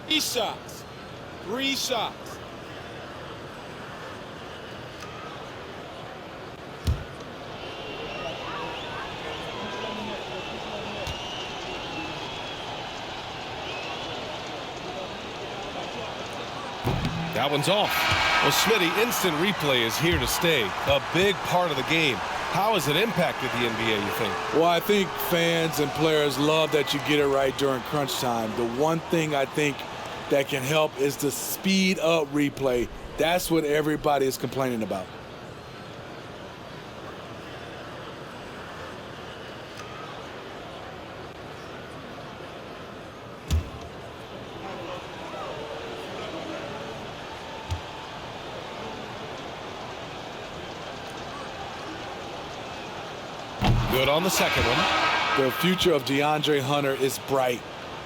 F: 3 shots. 3 shots.
C: That one's off. Well, Smitty, instant replay is here to stay. A big part of the game. How has it impacted the NBA, you think?
F: Well, I think fans and players love that you get it right during crunch time. The one thing I think that can help is the speed up replay. That's what everybody is complaining about.
C: Good on the second one.
F: The future of DeAndre Hunter is bright.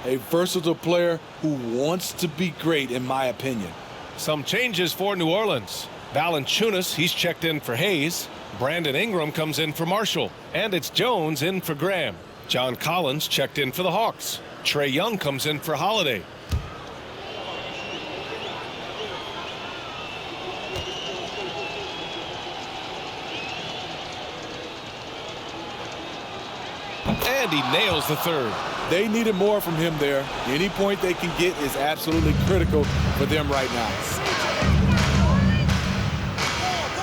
F: A versatile player who wants to be great, in my opinion.
C: Some changes for New Orleans. Valanciunas, he's checked in for Hayes. Brandon Ingram comes in for Marshall. And it's Jones in for Graham. John Collins checked in for the Hawks. Trae Young comes in for Holiday. And he nails the third.
F: They needed more from him there. Any point they can get is absolutely critical for them right now.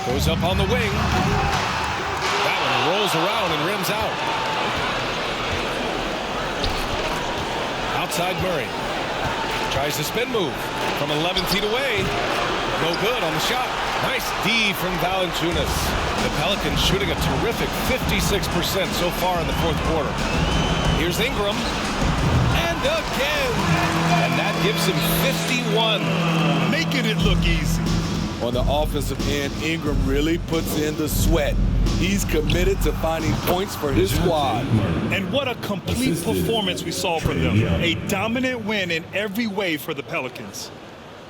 C: Goes up on the wing. That one rolls around and rims out. Outside Murray. Tries the spin move from 11 feet away. No good on the shot. Nice D from Valanciunas. The Pelicans shooting a terrific 56% so far in the fourth quarter. Here's Ingram. And again. And that gives him 51.
E: Making it look easy.
F: On the offensive end, Ingram really puts in the sweat. He's committed to finding points for his squad.
E: And what a complete performance we saw from them. A dominant win in every way for the Pelicans.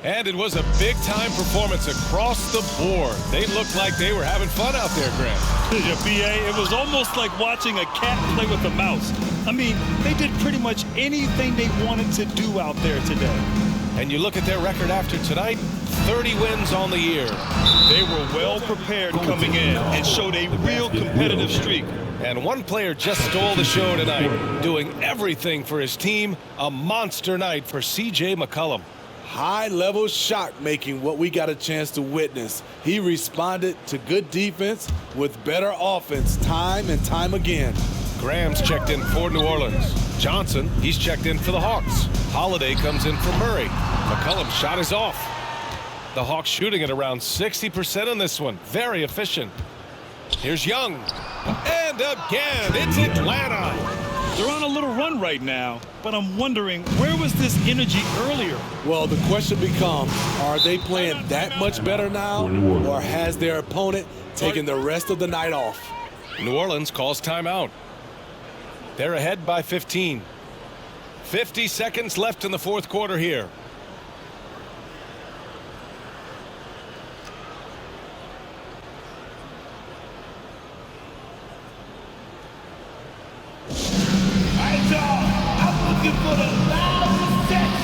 C: And it was a big-time performance across the board. They looked like they were having fun out there, Grant.
E: Yeah, B.A., it was almost like watching a cat play with a mouse. I mean, they did pretty much anything they wanted to do out there today.
C: And you look at their record after tonight, 30 wins on the year.
E: They were well prepared coming in and showed a real competitive streak.
C: And one player just stole the show tonight, doing everything for his team. A monster night for C.J. McCollum.
F: High-level shot making, what we got a chance to witness. He responded to good defense with better offense time and time again.
C: Graham's checked in for New Orleans. Johnson, he's checked in for the Hawks. Holiday comes in for Murray. McCollum's shot is off. The Hawks shooting at around 60% on this one. Very efficient. Here's Young. And again, it's Atlanta.
E: They're on a little run right now, but I'm wondering, where was this energy earlier?
F: Well, the question becomes, are they playing that much better now, or has their opponent taken the rest of the night off?
C: New Orleans calls timeout. They're ahead by 15. 50 seconds left in the fourth quarter here.
B: I'm looking for the loud section.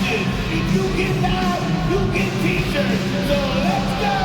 B: get that, you get t-shirts. So let's go!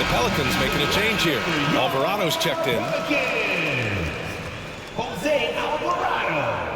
C: Pelicans making a change here. Alvarado's checked in.
B: Jose Alvarado.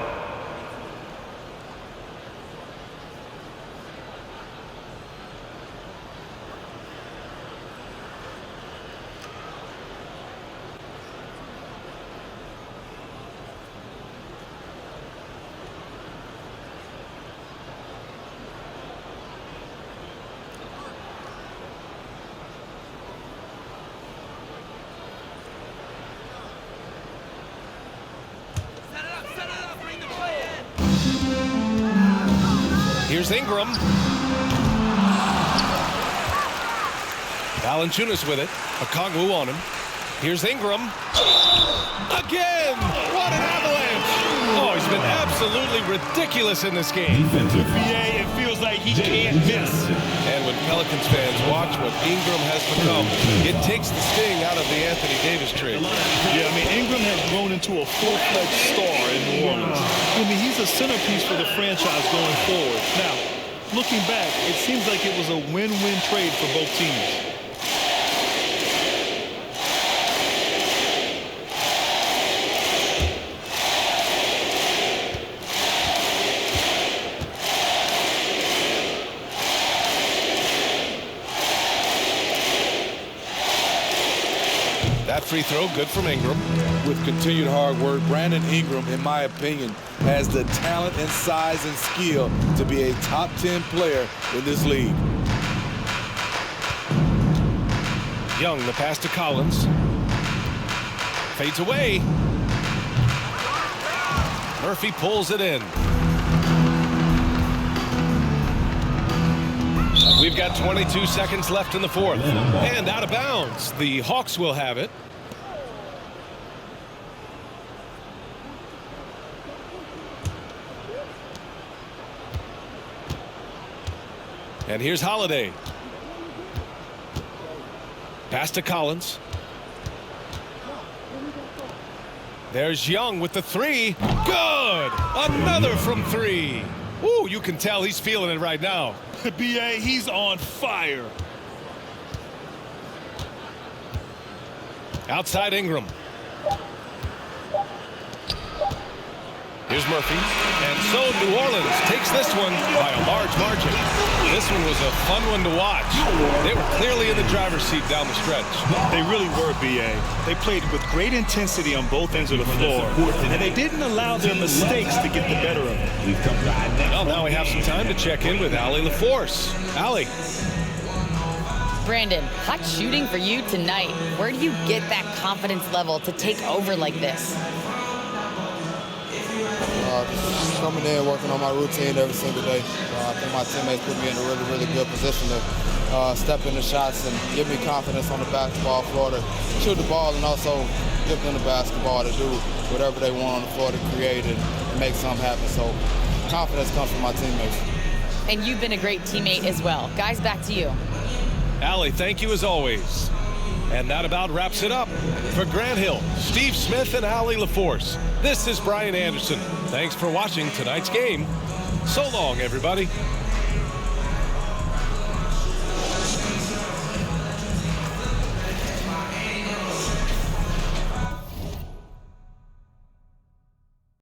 C: Here's Ingram. Valanciunas with it. Okongwu on him. Here's Ingram. Again! What an avalanche! Oh, he's been absolutely ridiculous in this game.
E: BA, it feels like he can't miss.
C: And when Pelicans fans watch what Ingram has become, it takes the sting out of the Anthony Davis trade.
E: Yeah, I mean, Ingram has grown into a full-fledged star in New Orleans. I mean, he's a centerpiece for the franchise going forward. Now, looking back, it seems like it was a win-win trade for both teams.
C: That free throw, good from Ingram.
F: With continued hard work, Brandon Ingram, in my opinion, has the talent and size and skill to be a top 10 player in this league.
C: Young, the pass to Collins. Fades away. Murphy pulls it in. We've got 22 seconds left in the fourth. And out of bounds. The Hawks will have it. And here's Holiday. Pass to Collins. There's Young with the three. Good! Another from three. Ooh, you can tell he's feeling it right now.
E: BA, he's on fire.
C: Outside Ingram. Here's Murphy. And so New Orleans takes this one by a large margin. This one was a fun one to watch. They were clearly in the driver's seat down the stretch.
E: They really were, BA. They played with great intensity on both ends of the floor, and they didn't allow their mistakes to get the better of them.
C: Well, now we have some time to check in with Allie LaForce. Allie.
D: Brandon, hot shooting for you tonight. Where do you get that confidence level to take over like this?
K: Coming in, working on my routine every single day. I think my teammates put me in a really, really good position to step in the shots and give me confidence on the basketball floor to shoot the ball and also give them the basketball to do whatever they want on the floor to create and make something happen. So confidence comes from my teammates.
D: And you've been a great teammate as well. Guys, back to you.
C: Allie, thank you as always. And that about wraps it up. For Grant Hill, Steve Smith, and Allie LaForce, this is Brian Anderson. Thanks for watching tonight's game. So long, everybody.